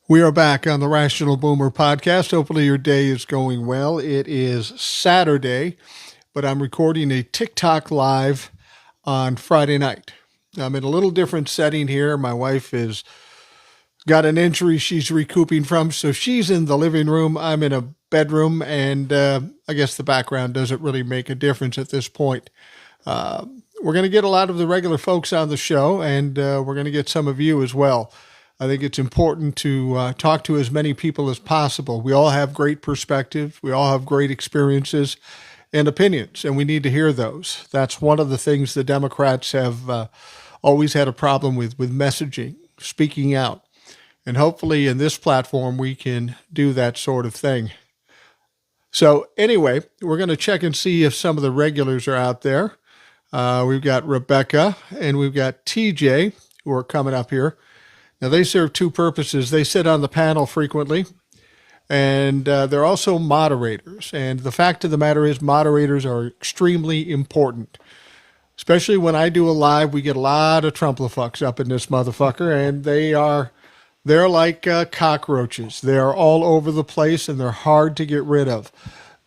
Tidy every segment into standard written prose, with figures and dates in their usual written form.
We are back on the Rational Boomer podcast. Hopefully your day is going well. It is Saturday, but I'm recording a TikTok live on Friday night. I'm in a little different setting here. My wife has got an injury she's recouping from, so she's in the living room. I'm in a bedroom, and I guess the background doesn't really make a difference at this point. We're going to get a lot of the regular folks on the show, and we're going to get some of you as well. I think it's important to talk to as many people as possible. We all have great perspectives. We all have great experiences and opinions, and we need to hear those. That's one of the things the Democrats have always had a problem with messaging, speaking out. And hopefully in this platform, we can do that sort of thing. So anyway, we're going to check and see if some of the regulars are out there. We've got Rebecca and we've got TJ who are coming up here. Now, they serve two purposes. They sit on the panel frequently, and they're also moderators. And the fact of the matter is moderators are extremely important, especially when I do a live. We get a lot of Trump-la-fucks up in this motherfucker, and they're like cockroaches. They're all over the place, and they're hard to get rid of.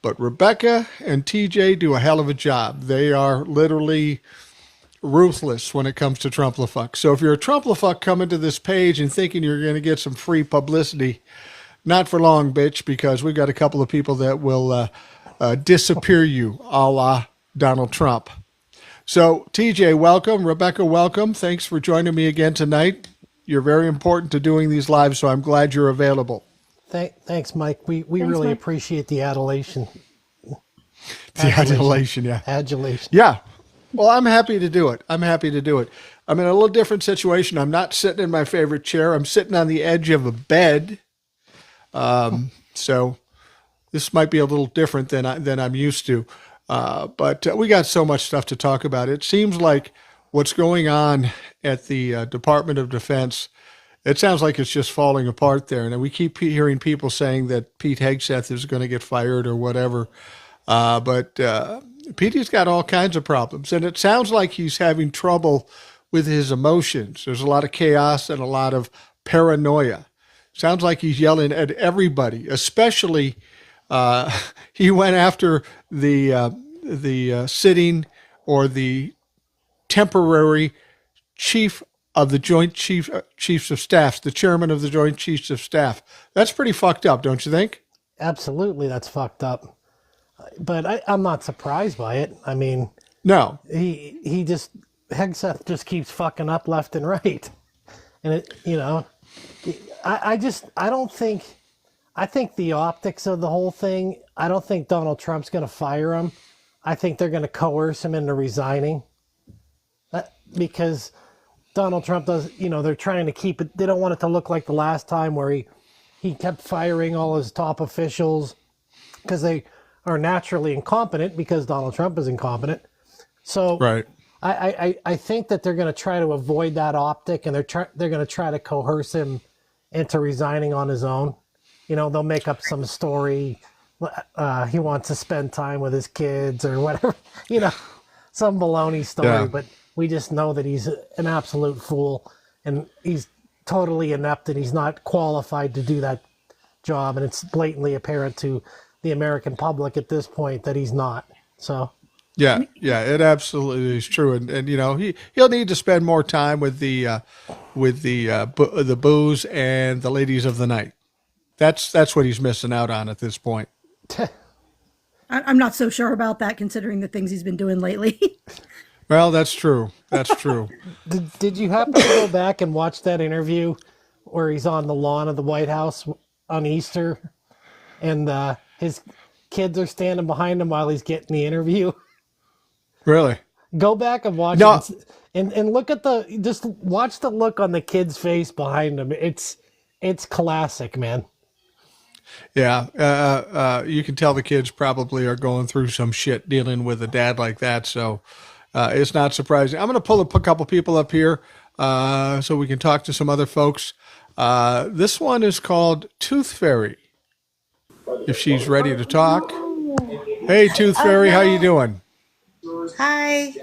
But Rebecca and TJ do a hell of a job. They are literally ruthless when it comes to Trump-la-fuck. So if you're a Trump-la-fuck coming to this page and thinking you're going to get some free publicity, not for long, bitch, because we've got a couple of people that will disappear you, a la Donald Trump. So TJ, welcome. Rebecca, welcome. Thanks for joining me again tonight. You're very important to doing these lives, so I'm glad you're available. Thanks, Mike. We really appreciate the adulation. The adulation, yeah. Adulation. Yeah. Well, I'm happy to do it. I'm in a little different situation. I'm not sitting in my favorite chair. I'm sitting on the edge of a bed. So this might be a little different than I'm used to. But we got so much stuff to talk about. It seems like what's going on at the Department of Defense, it sounds like it's just falling apart there. And we keep hearing people saying that Pete Hegseth is going to get fired or whatever. But Petey's got all kinds of problems, and it sounds like he's having trouble with his emotions. There's a lot of chaos and a lot of paranoia. Sounds like he's yelling at everybody, especially he went after the sitting or the temporary chief of the Joint Chiefs of Staff, the chairman of the Joint Chiefs of Staff. That's pretty fucked up, don't you think? Absolutely, that's fucked up. But I'm not surprised by it. I mean, no, Hegseth just keeps fucking up left and right, and I think the optics of the whole thing. I don't think Donald Trump's going to fire him. I think they're going to coerce him into resigning, because Donald Trump does. They're trying to keep it. They don't want it to look like the last time where he kept firing all his top officials because they are naturally incompetent because Donald Trump is incompetent. So right. I think that they're going to try to avoid that optic, and they're going to try to coerce him into resigning on his own. They'll make up some story. He wants to spend time with his kids or whatever, some baloney story. Yeah. But we just know that he's an absolute fool, and he's totally inept, and he's not qualified to do that job. And it's blatantly apparent to the American public at this point that he's not. So yeah, it absolutely is true, and he'll need to spend more time with the booze and the ladies of the night. That's what he's missing out on at this point. I'm not so sure about that, considering the things he's been doing lately. Well, that's true. Did you happen to go back and watch that interview where he's on the lawn of the White House on Easter, and his kids are standing behind him while he's getting the interview? Really? Go back and watch it and look at just watch the look on the kid's face behind him. It's classic, man. Yeah. You can tell the kids probably are going through some shit dealing with a dad like that. So it's not surprising. I'm going to pull a couple people up here so we can talk to some other folks. This one is called Tooth Fairy, if she's ready to talk. Hey, Tooth Fairy, how you doing? Hi.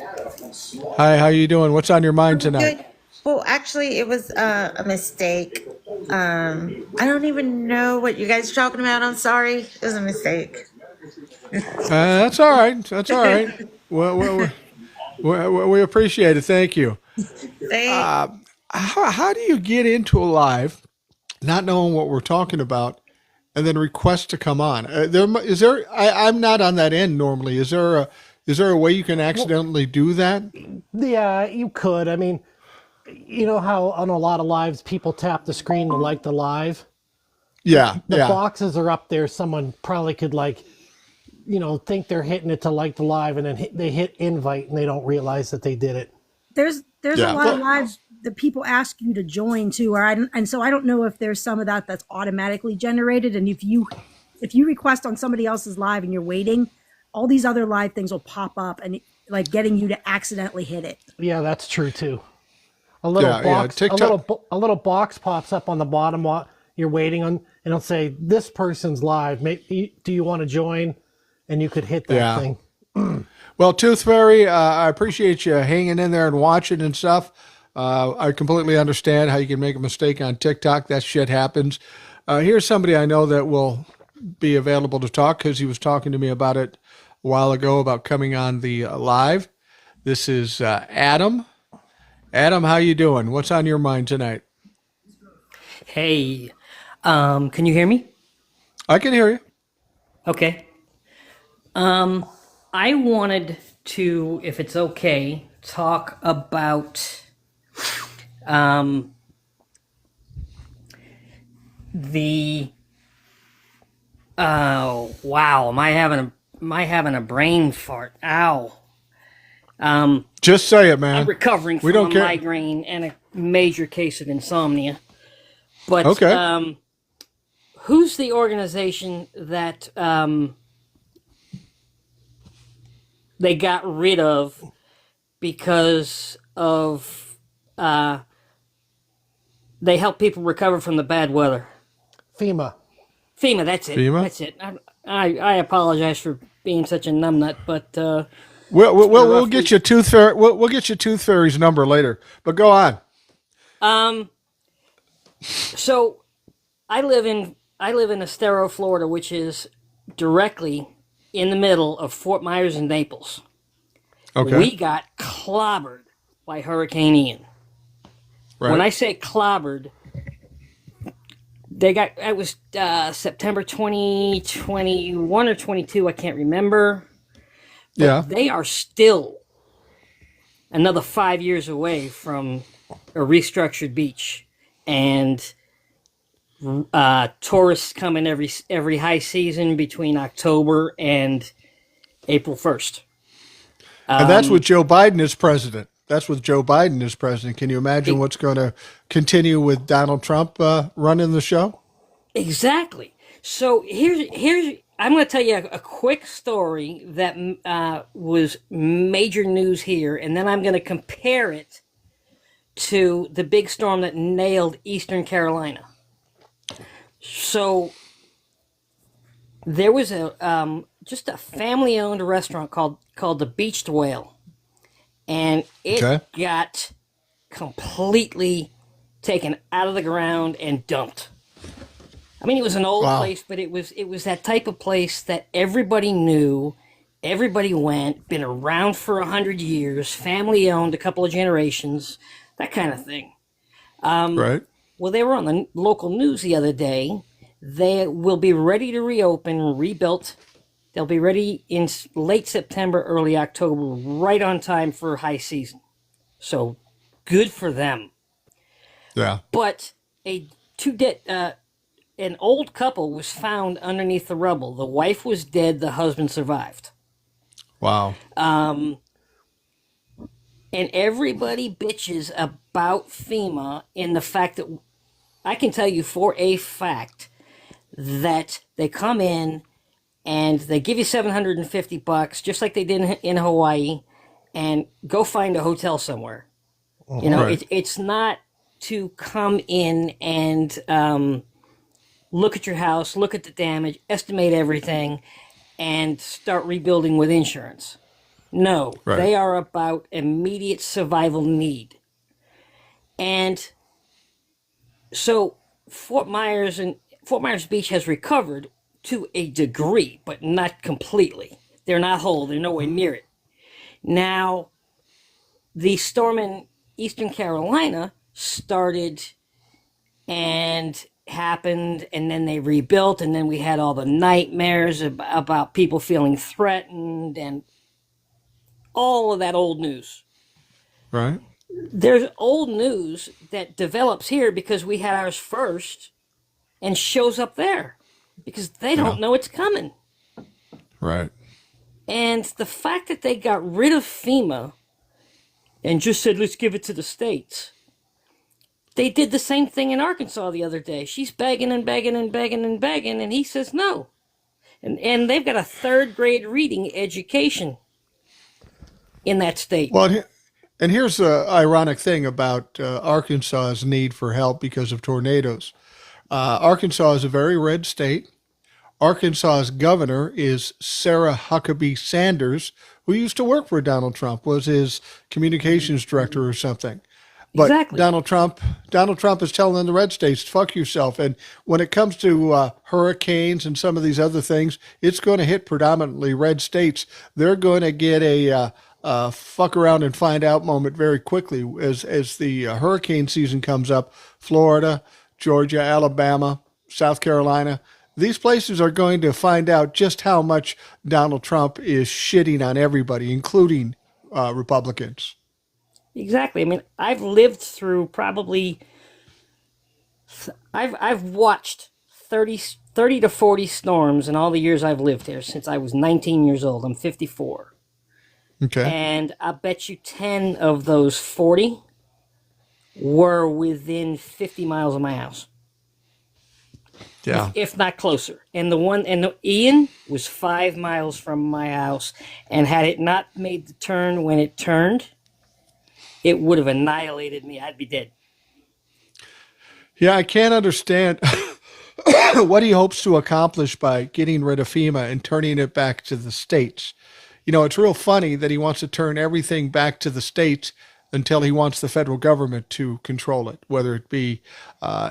Hi, how you doing? What's on your mind tonight? Good. Well, actually, it was a mistake. I don't even know what you guys are talking about. I'm sorry. It was a mistake. That's all right. That's all right. Well, we appreciate it. Thank you. Thank. How do you get into a live, not knowing what we're talking about, and then request to come on? Is there? I'm not on that end normally. Is there a way you can accidentally do that? Yeah, you could. I mean, you know how on a lot of lives people tap the screen to like the live? Yeah, The yeah, boxes are up there. Someone probably could think they're hitting it to like the live, and then they hit invite and they don't realize that they did it. There's a yeah. lot of Well, lives that people ask you to join too, and so I don't know if there's some of that that's automatically generated, and if you request on somebody else's live and you're waiting, all these other live things will pop up and like getting you to accidentally hit it. Yeah, that's true too. A little yeah, yeah. box, TikTok. a little box pops up on the bottom while you're waiting on, and it'll say this person's live. Maybe, do you want to join? And you could hit that Yeah. thing. Well, Tooth Fairy, I appreciate you hanging in there and watching and stuff. I completely understand how you can make a mistake on TikTok. That shit happens. Here's somebody I know that will be available to talk because he was talking to me about it a while ago about coming on the live. This is Adam. Adam, how you doing? What's on your mind tonight? Hey, can you hear me? I can hear you. Okay. I wanted to, if it's okay, talk about um, the. Oh wow! Am I having a brain fart? Ow! Just say it, I'm man. recovering We from a don't care. migraine and a major case of insomnia. But Okay. who's the organization that they got rid of because of they help people recover from the bad weather? FEMA. FEMA, that's it. FEMA? That's it. I apologize for being such a numbnut, but We'll, it's been a we'll rough get week. you Tooth Fairy. We'll get you Tooth Fairy's number later. But go on. Um, so I live in Estero, Florida, which is directly in the middle of Fort Myers and Naples. Okay. We got clobbered by Hurricane Ian. When Right. I say clobbered, it was September 2021 or 22, I can't remember, but Yeah. they are still another 5 years away from a restructured beach, and tourists come in every high season between October and April 1st. And that's with Joe Biden as president. That's with Joe Biden as president. Can you imagine E- what's going to continue with Donald Trump running the show? exactly. So here's I'm going to tell you a quick story that was major news here, and then I'm going to compare it to the big storm that nailed Eastern Carolina. So there was a just a family-owned restaurant called the Beached Whale, and it Okay. got completely taken out of the ground and dumped. I mean, it was an old Wow. place, but it was that type of place that everybody knew, everybody went, been around for 100 years, family owned, a couple of generations, that kind of thing. Right. Well, they were on the local news the other day. They will be ready to reopen, rebuilt. They'll be ready in late September, early October, right on time for high season. So good for them. Yeah. But a two dead an old couple was found underneath the rubble. The wife was dead. The husband survived. Wow. And everybody bitches about FEMA in the fact that I can tell you for a fact that they come in and they give you $750, just like they did in Hawaii, and go find a hotel somewhere. You know, Right. it's not to come in and look at your house, look at the damage, estimate everything, and start rebuilding with insurance. No, Right. they are about immediate survival need. And so Fort Myers Beach has recovered to a degree, but not completely. They're not whole. They're nowhere near it. Now, the storm in Eastern Carolina started and happened, and then they rebuilt, and then we had all the nightmares about people feeling threatened and all of that old news. Right. There's old news that develops here because we had ours first and shows up there because they don't know it's coming. Right. And the fact that they got rid of FEMA and just said, let's give it to the states. They did the same thing in Arkansas the other day. She's begging and begging and begging and begging, and he says no. And they've got a third grade reading education in that state. Well, and here's the ironic thing about Arkansas's need for help because of tornadoes. Arkansas is a very red state. Arkansas's governor is Sarah Huckabee Sanders, who used to work for Donald Trump, was his communications director or something. But Exactly. Donald Trump is telling the red states, fuck yourself. And when it comes to hurricanes and some of these other things, it's going to hit predominantly red states. They're going to get a fuck around and find out moment very quickly as the hurricane season comes up. Florida, Georgia, Alabama, South Carolina, these places are going to find out just how much Donald Trump is shitting on everybody, including Republicans. Exactly. I mean, I've lived through I've watched 30 to 40 storms in all the years I've lived here since I was 19 years old. I'm 54. Okay. And I bet you 10 of those 40 were within 50 miles of my house. Yeah. If not closer. And the Ian was 5 miles from my house. And had it not made the turn when it turned, it would have annihilated me. I'd be dead. Yeah, I can't understand what he hopes to accomplish by getting rid of FEMA and turning it back to the states. You know, it's real funny that he wants to turn everything back to the states until he wants the federal government to control it, whether it be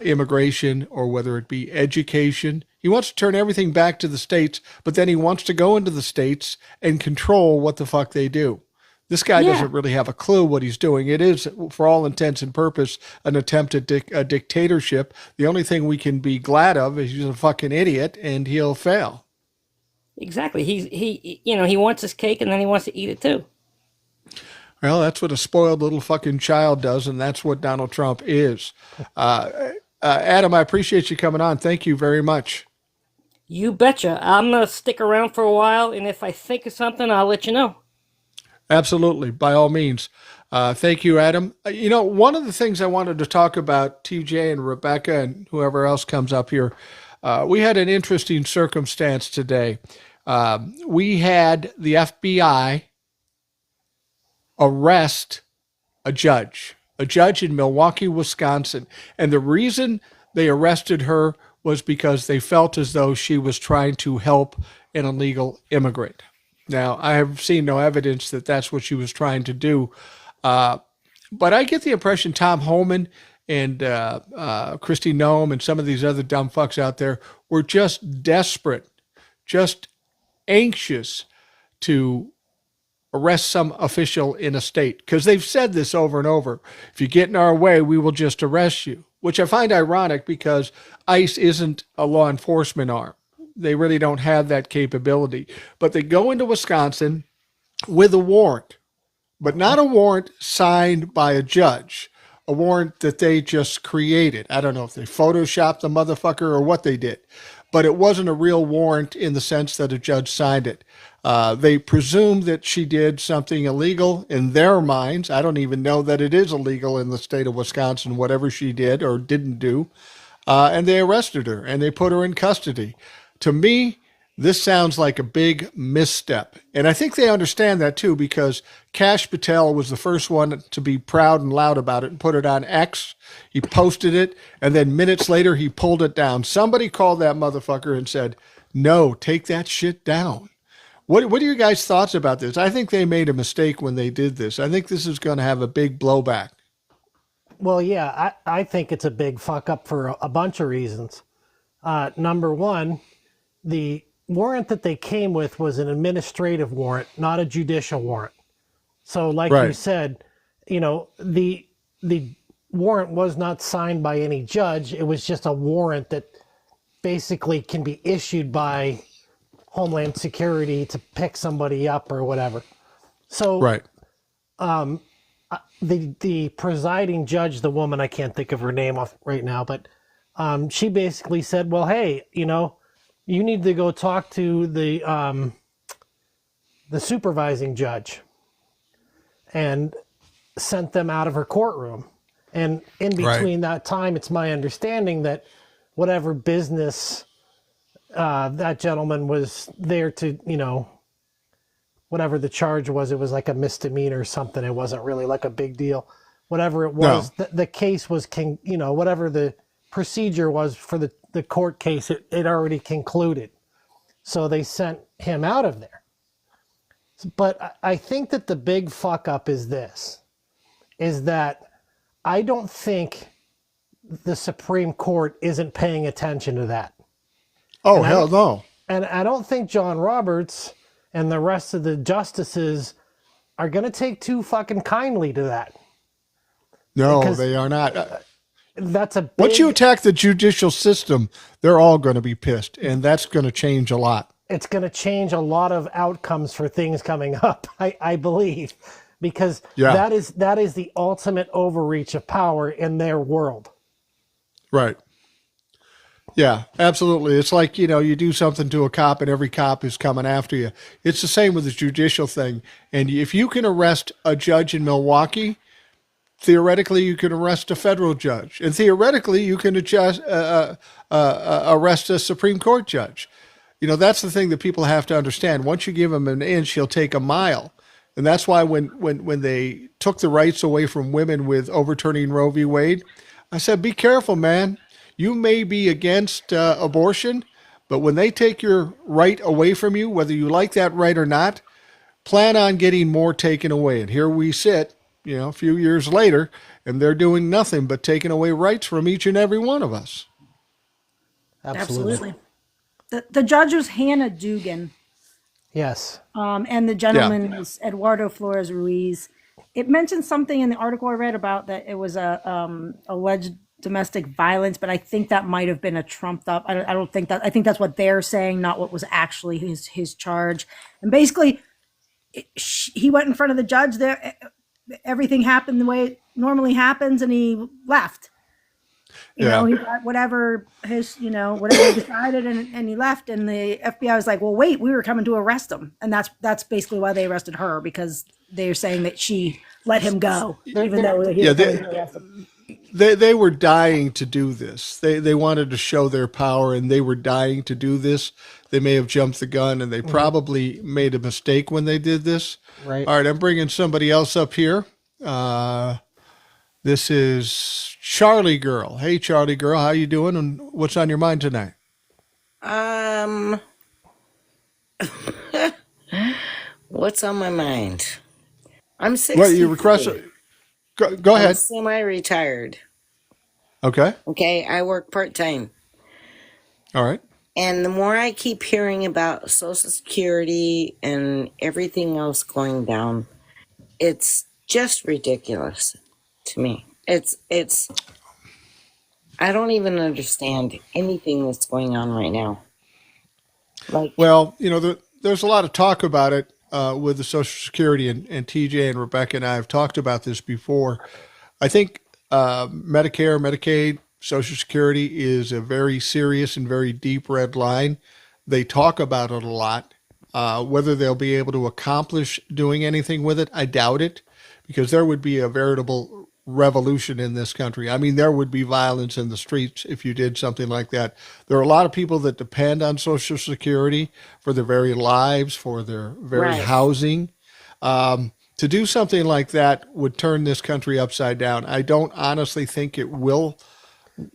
immigration or whether it be education. He wants to turn everything back to the states, but then he wants to go into the states and control what the fuck they do. This guy doesn't really have a clue what he's doing. It is, for all intents and purpose, an attempt at a dictatorship. The only thing we can be glad of is he's a fucking idiot and he'll fail. Exactly. He wants his cake and then he wants to eat it too. Well, that's what a spoiled little fucking child does, and that's what Donald Trump is. Adam, I appreciate you coming on. Thank you very much. You betcha. I'm going to stick around for a while, and if I think of something, I'll let you know. Absolutely, by all means. Thank you, Adam. You know, one of the things I wanted to talk about, TJ and Rebecca and whoever else comes up here, we had an interesting circumstance today. We had the FBI arrest a judge in Milwaukee, Wisconsin. And the reason they arrested her was because they felt as though she was trying to help an illegal immigrant. Now, I have seen no evidence that that's what she was trying to do. But I get the impression Tom Homan and Kristi Noem and some of these other dumb fucks out there were just desperate, just anxious to arrest some official in a state. Because they've said this over and over. If you get in our way, we will just arrest you. Which I find ironic because ICE isn't a law enforcement arm. They really don't have that capability. But they go into Wisconsin with a warrant, but not a warrant signed by a judge, a warrant that they just created. I don't know if they photoshopped the motherfucker or what they did, but it wasn't a real warrant in the sense that a judge signed it. They presumed that she did something illegal in their minds. I don't even know that it is illegal in the state of Wisconsin, whatever she did or didn't do. And they arrested her and they put her in custody. To me, this sounds like a big misstep. And I think they understand that too, because Kash Patel was the first one to be proud and loud about it and put it on X. He posted it, and then minutes later, he pulled it down. Somebody called that motherfucker and said, no, take that shit down. What are your guys' thoughts about this? I think they made a mistake when they did this. I think this is going to have a big blowback. Well, yeah, I think it's a big fuck up for a bunch of reasons. Number one, the warrant that they came with was an administrative warrant, not a judicial warrant. So, like you Right. said, the warrant was not signed by any judge. It was just a warrant that basically can be issued by Homeland Security to pick somebody up or whatever. So, Right. the presiding judge, the woman, I can't think of her name off right now, but she basically said, "Well, hey, you need to go talk to the supervising judge," and sent them out of her courtroom. And in Right. between that time, it's my understanding that whatever business that gentleman was there to, whatever the charge was, it was like a misdemeanor or something. It wasn't really like a big deal. Whatever it was, the case was, whatever the procedure was for the court case, it already concluded. So they sent him out of there. But I think that the big fuck up is that I don't think the Supreme Court isn't paying attention to that. Oh, hell no. And I don't think John Roberts and the rest of the justices are going to take too fucking kindly to that. No, Because- they are not. That's a big... Once you attack the judicial system, they're all going to be pissed, and that's going to change a lot. It's going to change a lot of outcomes for things coming up, I believe, because Yeah. that is the ultimate overreach of power in their world. Right. Yeah, absolutely. It's like, you do something to a cop and every cop is coming after you. It's the same with the judicial thing. And if you can arrest a judge in Milwaukee, theoretically you can arrest a federal judge. And theoretically you can arrest a Supreme Court judge. That's the thing that people have to understand. Once you give him an inch, he'll take a mile. And that's why when they took the rights away from women with overturning Roe v. Wade, I said, be careful, man. You may be against abortion, but when they take your right away from you, whether you like that right or not, plan on getting more taken away. And here we sit, a few years later, and they're doing nothing but taking away rights from each and every one of us. Absolutely. The judge was Hannah Dugan. Yes. And the gentleman is Eduardo Flores Ruiz. It mentioned something in the article I read about that it was a alleged domestic violence, but I think that might have been a trumped up. I don't think that. I think that's what they're saying, not what was actually his charge. And basically, he went in front of the judge. There, everything happened the way it normally happens, and he left. He got whatever whatever he decided, and he left. And the FBI was like, "Well, wait, we were coming to arrest him," and that's basically why they arrested her, because they're saying that she let him go, even though he was coming to arrest him. They were dying to do this. They wanted to show their power, and they were dying to do this. They may have jumped the gun, and they probably made a mistake when they did this. Right. All right, I'm bringing somebody else up here. This is Charlie Girl. Hey, Charlie Girl, how you doing, and what's on your mind tonight? What's on my mind? I'm 60. Well, you requested. Go ahead. I'm semi-retired. Okay. Okay, I work part-time. All right. And the more I keep hearing about Social Security and everything else going down, it's just ridiculous to me. It's I don't even understand anything that's going on right now. Well, there's a lot of talk about it with the Social Security, and TJ and Rebecca and I have talked about this before. I think Medicare, Medicaid, Social Security is a very serious and very deep red line. They talk about it a lot. Whether they'll be able to accomplish doing anything with it, I doubt it, because there would be a veritable revolution in this country. I mean, there would be violence in the streets if you did something like that. There are a lot of people that depend on Social Security for their very lives, for their very housing. To do something like that would turn this country upside down. I don't honestly think it will.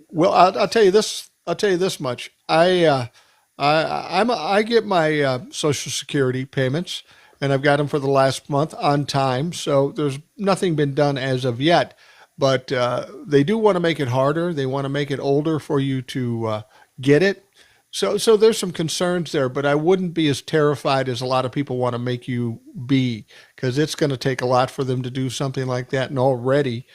Well, I'll tell you this. I'll tell you this much. I get my Social Security payments, and I've got them for the last month on time. So there's nothing been done as of yet. but they do want to make it harder. They want to make it older for you to get it. So there's some concerns there, but I wouldn't be as terrified as a lot of people want to make you be, because it's going to take a lot for them to do something like that. And already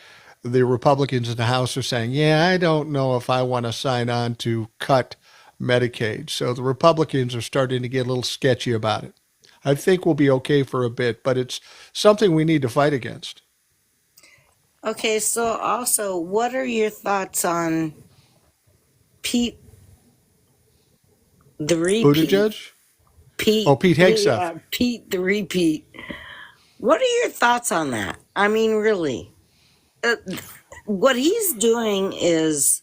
the Republicans in the House are saying, yeah, I don't know if I want to sign on to cut Medicaid. So the Republicans are starting to get a little sketchy about it. I think we'll be okay for a bit, but it's something we need to fight against. Okay, so also, what are your thoughts on Pete the repeat? Buttigieg? Pete. Oh, Pete Hegseth. Yeah, Pete the repeat. What are your thoughts on that? I mean, really, what he's doing is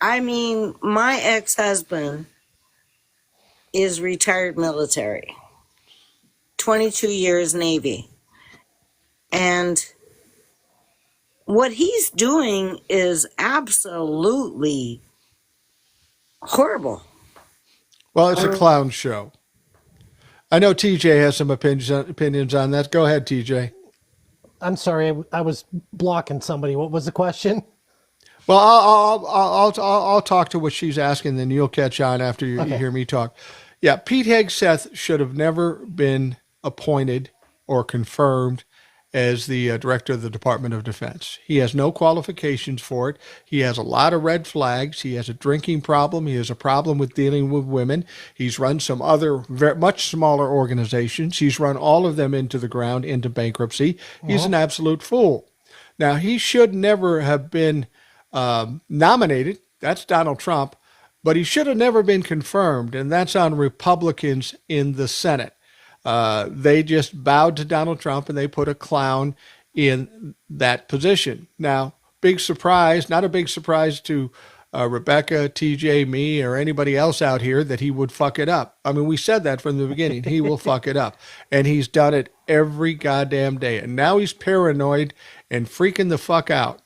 I mean, my ex-husband is retired military, 22 years Navy, and what he's doing is absolutely horrible. Well, it's a clown show. I know TJ has some opinions on that. Go ahead, TJ. I'm sorry, I was blocking somebody. What was the question? Well, I'll talk to what she's asking, then you'll catch on after you Okay. hear me talk. Yeah, Pete Hegseth should have never been appointed or confirmed as the director of the Department of Defense. He has no qualifications for it. He has a lot of red flags. He has a drinking problem. He has a problem with dealing with women. He's run some other much smaller organizations. He's run all of them into the ground, into bankruptcy. He's an absolute fool. Now, he should never have been nominated. That's Donald Trump. But he should have never been confirmed, and that's on Republicans in the Senate. They just bowed to Donald Trump and they put a clown in that position. Now, big surprise, not a big surprise to Rebecca, TJ, me, or anybody else out here that he would fuck it up. I mean, we said that from the beginning. He will fuck it up. And he's done it every goddamn day. And now he's paranoid and freaking the fuck out.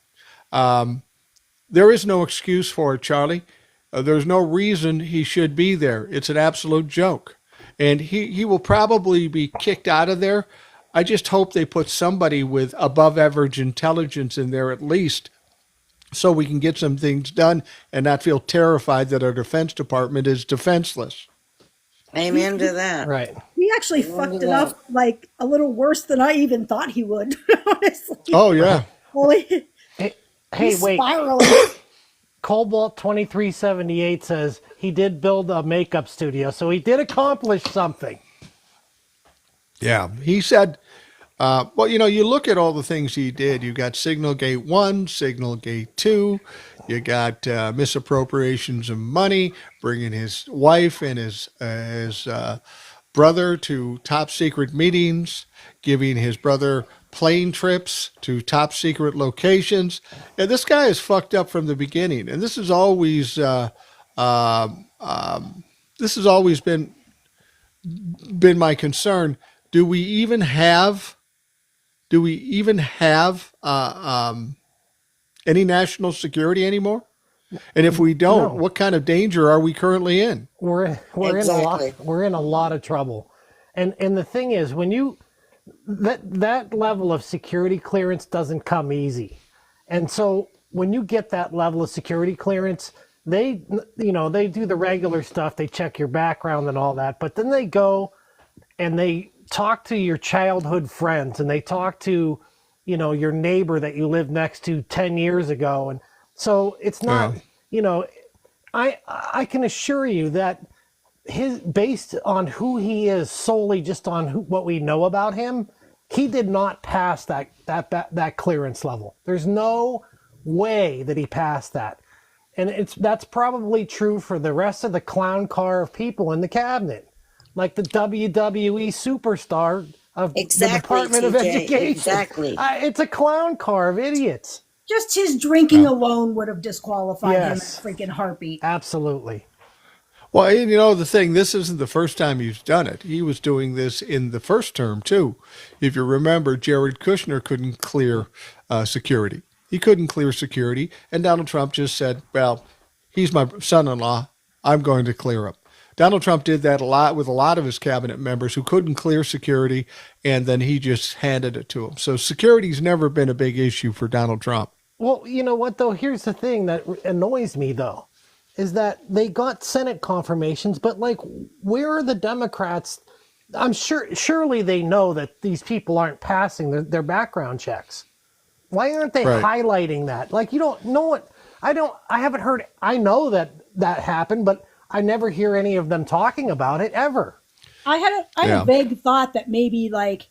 There is no excuse for it, Charlie. There's no reason he should be there. It's an absolute joke. And he will probably be kicked out of there. I just hope they put somebody with above average intelligence in there at least, so we can get some things done and not feel terrified that our Defense Department is defenseless. Amen to that. Right. He actually fucked it up like a little worse than I even thought he would, honestly. Oh, yeah. Well, Hey, he's wait. spiraling. Cobalt 2378 says he did build a makeup studio, so he did accomplish something. Yeah. He said, well, you look at all the things he did. You got Signal Gate 1, Signal Gate 2. You got misappropriations of money, bringing his wife and his brother to top secret meetings, giving his brother plane trips to top secret locations. Yeah, this guy is fucked up from the beginning, and this has always been my concern. Do we even have any national security anymore? And if we don't, No. what kind of danger are we currently in? We're Exactly. in a lot of trouble. And the thing is, when you that level of security clearance doesn't come easy. And so when you get that level of security clearance, they do the regular stuff, they check your background and all that, but then they go and they talk to your childhood friends and they talk to, your neighbor that you lived next to 10 years ago. And so it's not, I can assure you that based on who he is, solely just on what we know about him, he did not pass that clearance level. There's no way that he passed that. And that's probably true for the rest of the clown car of people in the cabinet, like the WWE superstar of the Department of TJ, Education. Exactly. It's a clown car of idiots. Just his drinking alone would have disqualified him Yes. in a freaking heartbeat. Absolutely. Well, the thing, this isn't the first time he's done it. He was doing this in the first term, too. If you remember, Jared Kushner couldn't clear security. He couldn't clear security, and Donald Trump just said, well, he's my son-in-law. I'm going to clear him. Donald Trump did that a lot with a lot of his cabinet members who couldn't clear security, and then he just handed it to them. So security's never been a big issue for Donald Trump. Well, you know what, though? Here's the thing that annoys me, though, is that they got Senate confirmations, but, like, where are the Democrats? I'm surely they know that these people aren't passing their background checks. Why aren't they Right. highlighting that? Like, you don't know what, I haven't heard, I know that happened, but I never hear any of them talking about it ever. I had Yeah. a vague thought that maybe like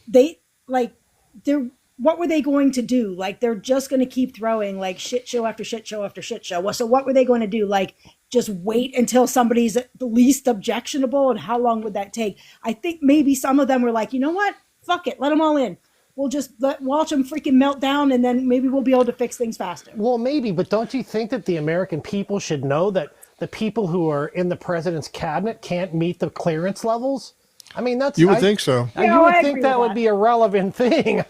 they're what were they going to do? Like they're just going to keep throwing like shit show after shit show after shit show. Well, so what were they going to do? Like just wait until somebody's the least objectionable, and how long would that take? I think maybe some of them were like, you know what? Fuck it, let them all in. We'll just watch them freaking melt down, and then maybe we'll be able to fix things faster. Well, maybe, but don't you think that the American people should know that the people who are in the president's cabinet can't meet the clearance levels? I mean, that's You would think so. You No, would I think agree that with would that. be a relevant thing.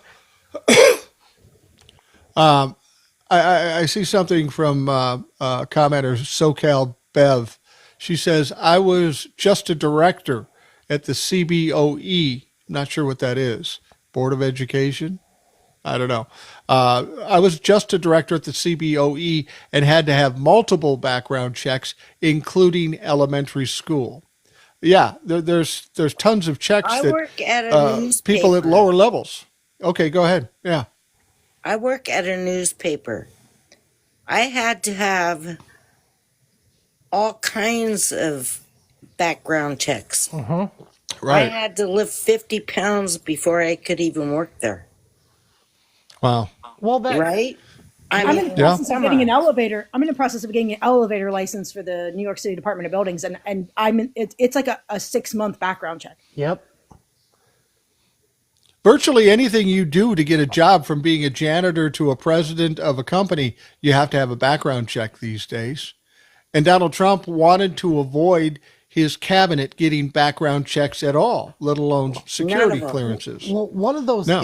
I see something from commenter SoCal Bev. She says, I was just a director at the CBOE. Not sure what that is. Board of Education? I don't know. I was just a director at the CBOE and had to have multiple background checks, including elementary school. Yeah, there's tons of checks I that work at a newspaper. people at lower levels. Okay, go ahead. Yeah. I work at a newspaper. I had to have all kinds of background checks. I Right. had to lift 50 pounds before I could even work there. Wow. Well, that Right? I'm in the Yeah. process of getting an elevator. I'm in the process of getting an elevator license for the New York City Department of Buildings, and it's like a 6-month background check. Yep. Virtually anything you do to get a job, from being a janitor to a president of a company, you have to have a background check these days. And Donald Trump wanted to avoid his cabinet getting background checks at all, let alone security them. clearances. Well, one of those No.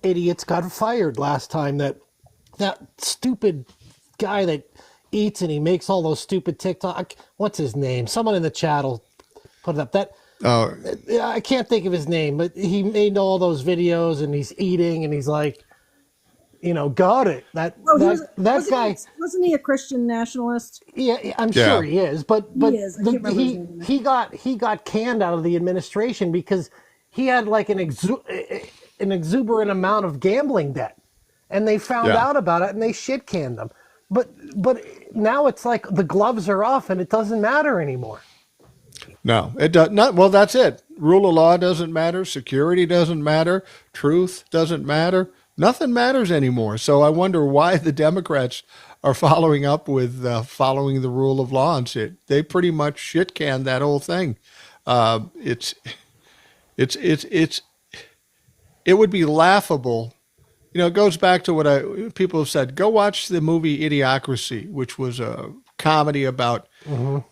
idiots got fired last time. That stupid guy that eats and he makes all those stupid TikTok. What's his name? Someone in the chat will put it up. I can't think of his name, but he made all those videos and he's eating and he's like, got it. That guy. Wasn't he a Christian nationalist? Yeah, I'm Yeah. sure he is, but He is. I can't remember his name. he got canned out of the administration because he had like an exuberant amount of gambling debt, and they found Yeah. out about it and they shit canned him. But now it's like the gloves are off and it doesn't matter anymore. No, it does not. Well, that's it. Rule of law doesn't matter. Security doesn't matter. Truth doesn't matter. Nothing matters anymore. So I wonder why the Democrats are following up with following the rule of law and shit. They pretty much shit canned that whole thing. It would be laughable. It goes back to what people have said. Go watch the movie Idiocracy, which was a comedy about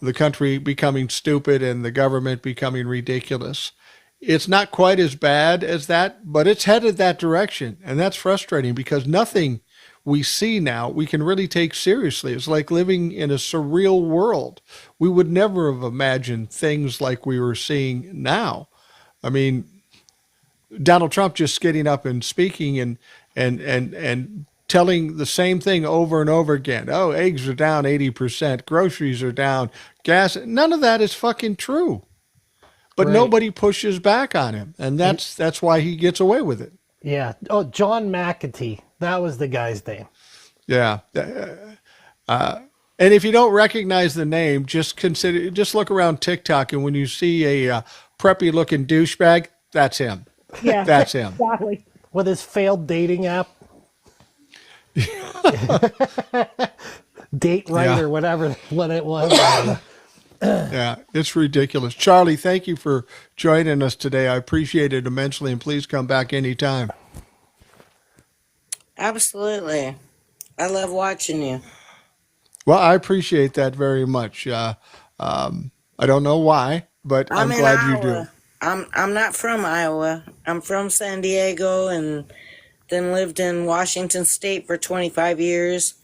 the country becoming stupid and the government becoming ridiculous. It's not quite as bad as that, but it's headed that direction. And that's frustrating because nothing we see now we can really take seriously. It's like living in a surreal world. We would never have imagined things like we were seeing now. I mean, Donald Trump just getting up and speaking and telling the same thing over and over again. Oh, eggs are down 80%, groceries are down, gas. None of that is fucking true. But Right. nobody pushes back on him, and that's why he gets away with it. Yeah. Oh, John McAtee. That was the guy's name. Yeah. And if you don't recognize the name, just look around TikTok, and when you see a preppy looking douchebag, that's him. Yeah, That's him. exactly. With his failed dating app. Date right Yeah. or whatever what it was. Yeah, it's ridiculous. Charlie, thank you for joining us today. I appreciate it immensely, and please come back anytime. Absolutely. I love watching you. Well, I appreciate that very much. I don't know why, but I'm in glad you do. Iowa. I'm not from Iowa. I'm from San Diego and then lived in Washington State for 25 years.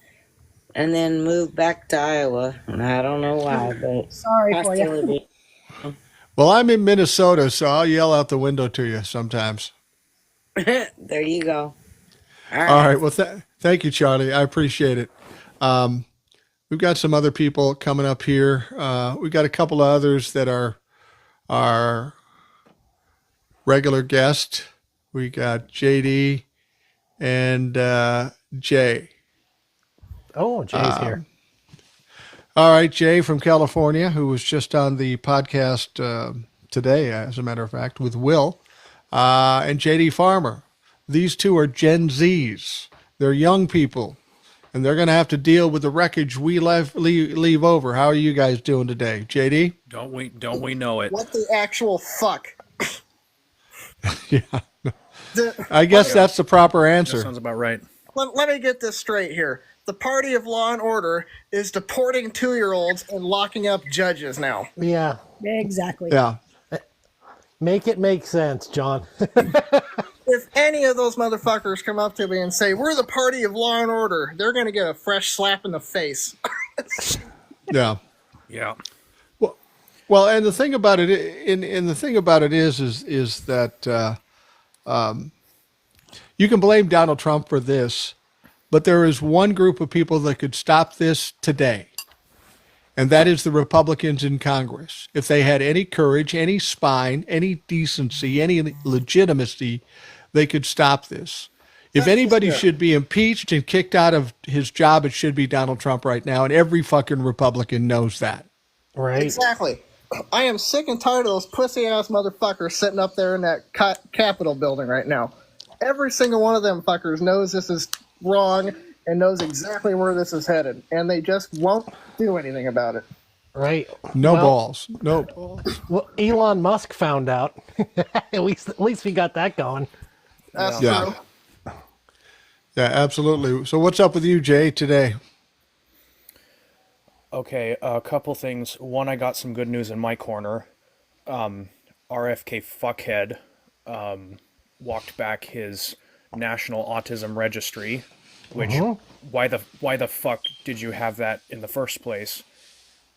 and then moved back to Iowa. And I don't know why, but Sorry for you. hostility. Well, I'm in Minnesota, so I'll yell out the window to you sometimes. There you go. All All right. right. Well, thank you, Charlie. I appreciate it. Um, we've got some other people coming up here. We've got a couple of others that are our regular guests. We got JD and Jay. Oh, Jay's here. All right, Jay from California, who was just on the podcast today, as a matter of fact, with Will, and JD Farmer. These two are Gen Zs. They're young people, and they're going to have to deal with the wreckage we leave over. How are you guys doing today, JD? Don't we know it? What the actual fuck? Yeah, The- I guess that's the proper That answer. sounds about right. let me get this straight here. The party of law and order is deporting 2-year-olds and locking up judges now. Yeah. Exactly. Yeah, Make it make sense, John. If any of those motherfuckers come up to me and say, we're the party of law and order, they're going to get a fresh slap in the face. yeah. Yeah. Well, and the thing about it, and the thing about it is that you can blame Donald Trump for this, but there is one group of people that could stop this today, and that is the Republicans in Congress. If they had any courage, any spine, any decency, any legitimacy, they could stop this. If anybody should be impeached and kicked out of his job, it should be Donald Trump right now, and every fucking Republican knows that. Right. Exactly. I am sick and tired of those pussy-ass motherfuckers sitting up there in that Capitol building right now. Every single one of them fuckers knows this is wrong and knows exactly where this is headed, and they just won't do anything about it. Right. No Well- balls. No balls. Well, Elon Musk found out. at least we got that going. That's Yeah. true. Yeah, absolutely. So what's up with you, Jay, today? Okay, a couple things. One, I got some good news in my corner. RFK fuckhead walked back his national autism registry, which why the fuck did you have that in the first place?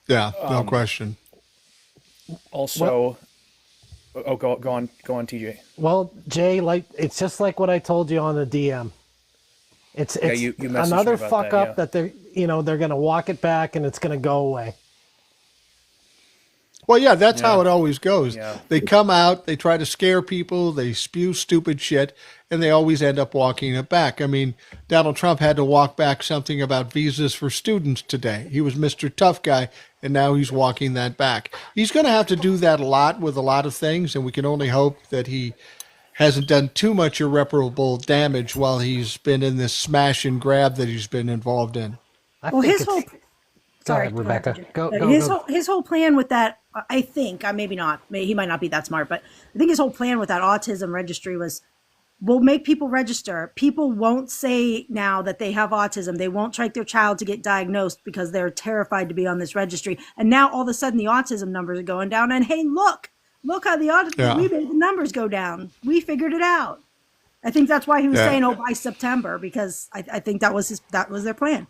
Yeah, no question. Also, go on, TJ. Well, Jay, like it's just like what I told you on the DM. It's you messaged me another about fuck that, up yeah. that they're gonna walk it back and it's gonna go away. Well, yeah, that's how it always goes. Yeah. They come out, they try to scare people, they spew stupid shit, and they always end up walking it back. I mean, Donald Trump had to walk back something about visas for students today. He was Mr. Tough Guy, and now he's walking that back. He's going to have to do that a lot with a lot of things, and we can only hope that he hasn't done too much irreparable damage while he's been in this smash and grab that he's been involved in. I Well, think his it's- whole Go sorry, ahead, Rebecca. TJ. Go. His whole plan with that, I think, maybe not. He might not be that smart, but I think his whole plan with that autism registry was, we'll make people register. People won't say now that they have autism. They won't take their child to get diagnosed because they're terrified to be on this registry. And now all of a sudden the autism numbers are going down. And hey, look how the autism, Yeah. we made the numbers go down. We figured it out. I think that's why he was Yeah. saying, by September, because I think that was their plan.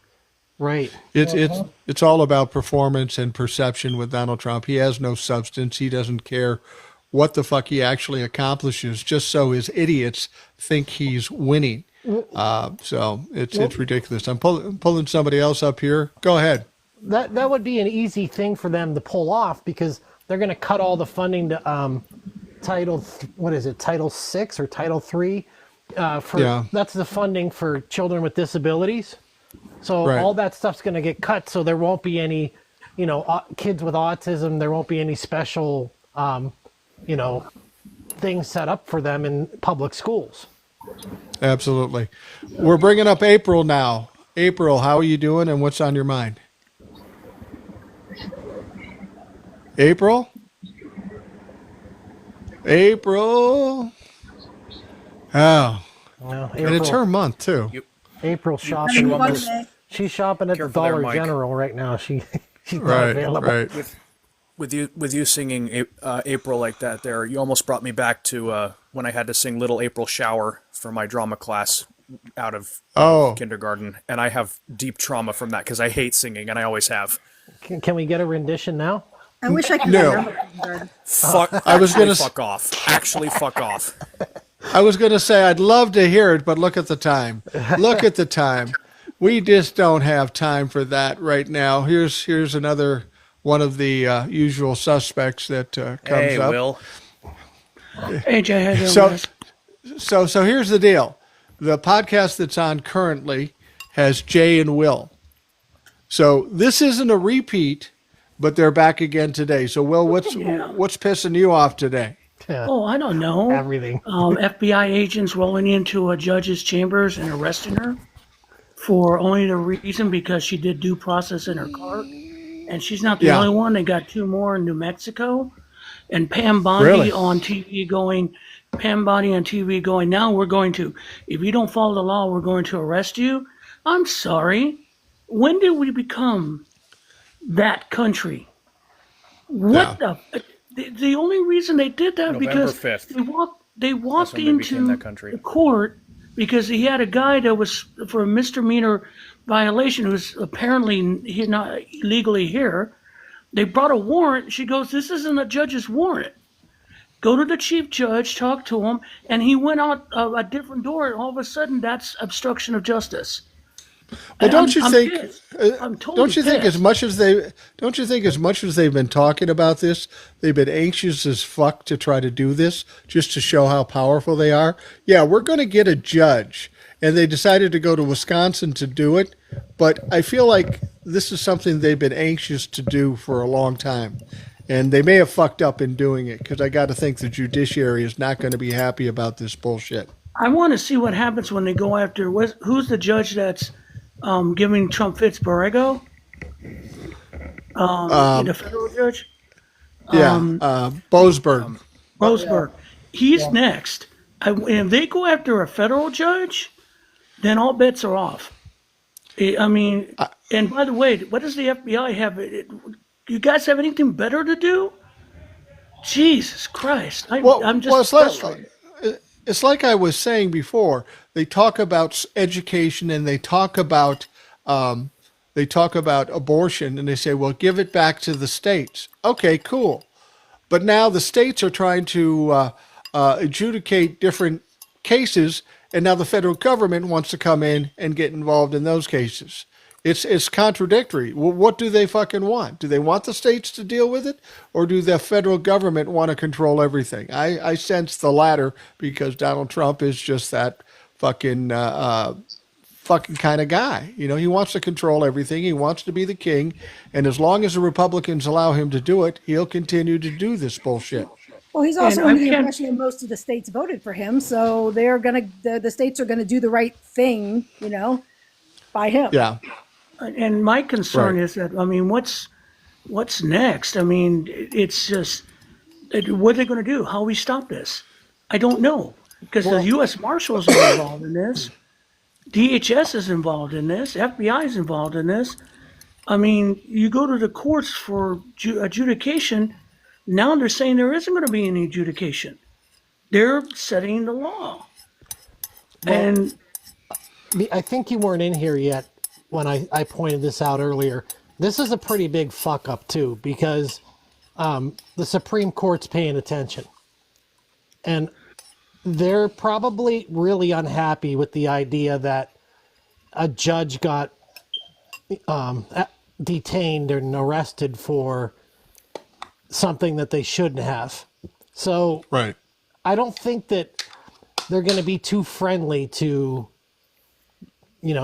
Right. It's all about performance and perception with Donald Trump. He has no substance. He doesn't care what the fuck he actually accomplishes, just so his idiots think he's winning. So it's ridiculous. I'm pulling somebody else up here. Go ahead. That would be an easy thing for them to pull off because they're going to cut all the funding to Title 6 or Title 3 that's the funding for children with disabilities. So Right. all that stuff's going to get cut. So there won't be any, kids with autism. There won't be any special, things set up for them in public schools. Absolutely. We're bringing up April now. April, how are you doing and what's on your mind? April? April? Oh, Well, and it's her month too. April Happy shopping. Monday. She's shopping at the Careful there, Dollar Mike. General right now. She's not Right, available. right. With you singing April like that, there, you almost brought me back to when I had to sing "Little April Shower" for my drama class out of Oh, kindergarten, and I have deep trauma from that because I hate singing, and I always have. Can we get a rendition now? I wish I could No. remember kindergarten. Fuck. I was Actually, gonna fuck off. Actually, fuck off. I was going to say I'd love to hear it, but look at the time. Look at the time. We just don't have time for that right now. Here's another one of the usual suspects that comes Hey, up. Will. Hey, Jay, how you doing, So, guys? so here's the deal. The podcast that's on currently has Jay and Will. So this isn't a repeat, but they're back again today. So Will, what's pissing you off today? Oh, I don't know. Everything. FBI agents rolling into a judge's chambers and arresting her for only the reason because she did due process in her car. And she's not the Yeah. only one. They got 2 more in New Mexico. And Pam Bondi Really? on TV going, now we're going to, if you don't follow the law, we're going to arrest you. I'm sorry. When did we become that country? What the only reason they did that November because 5th. they walked when they became into that country. the court because he had a guy that was for a misdemeanor violation who was apparently not legally here. They brought a warrant. She goes, "This isn't a judge's warrant. Go to the chief judge, talk to him," and he went out a different door. And all of a sudden, that's obstruction of justice. Well, don't you I'm think? pissed. I'm totally Don't you think pissed. as much as they've been talking about this, they've been anxious as fuck to try to do this just to show how powerful they are? Yeah, we're going to get a judge, and they decided to go to Wisconsin to do it. But I feel like this is something they've been anxious to do for a long time, and they may have fucked up in doing it because I got to think the judiciary is not going to be happy about this bullshit. I want to see what happens when they go after who's the judge that's giving Trump fits, Borrego? The federal judge? Boasberg. Roseburg. He's next. And if they go after a federal judge, then all bets are off. I mean, and by the way, what does the FBI have? You guys have anything better to do? Jesus Christ. I'm just frustrated. It's like I was saying before. They talk about education and they talk about abortion, and they say, "Well, give it back to the states." Okay, cool. But now the states are trying to adjudicate different cases, and now the federal government wants to come in and get involved in those cases. It's contradictory. Well, what do they fucking want? Do they want the states to deal with it, or do the federal government want to control everything? I sense the latter because Donald Trump is just that fucking kind of guy. You know, he wants to control everything. He wants to be the king, and as long as the Republicans allow him to do it, he'll continue to do this bullshit. Well, he's also And under I the can't- impression that most of the states voted for him, so they're gonna the states are gonna do the right thing, by him. Yeah. And my concern Right. is that, I mean, what's next? I mean, it's just, what are they going to do? How we stop this? I don't know. Because the U.S. Marshals are involved in this. DHS is involved in this. FBI is involved in this. I mean, you go to the courts for adjudication. Now they're saying there isn't going to be any adjudication. They're setting the law. And I think you weren't in here yet when I pointed this out earlier. This is a pretty big fuck up too, because the Supreme Court's paying attention. And they're probably really unhappy with the idea that a judge got detained and arrested for something that they shouldn't have. So Right. I don't think that they're going to be too friendly to,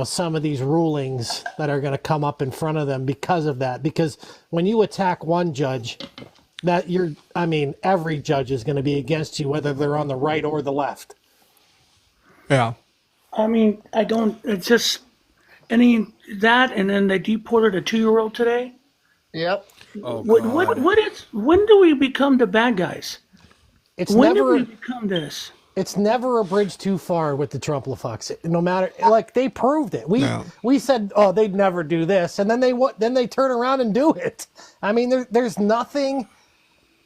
some of these rulings that are going to come up in front of them because of that. Because when you attack one judge, every judge is going to be against you, whether they're on the right or the left. Yeah. I mean, it's just, that, and then they deported a 2-year-old today. Yep. Oh, When do we become the bad guys? When do we It's become this? never a bridge too far with the Trump fucks. No matter, they proved it. No. We said, oh, they'd never do this, and then they turn around and do it. I mean, there's nothing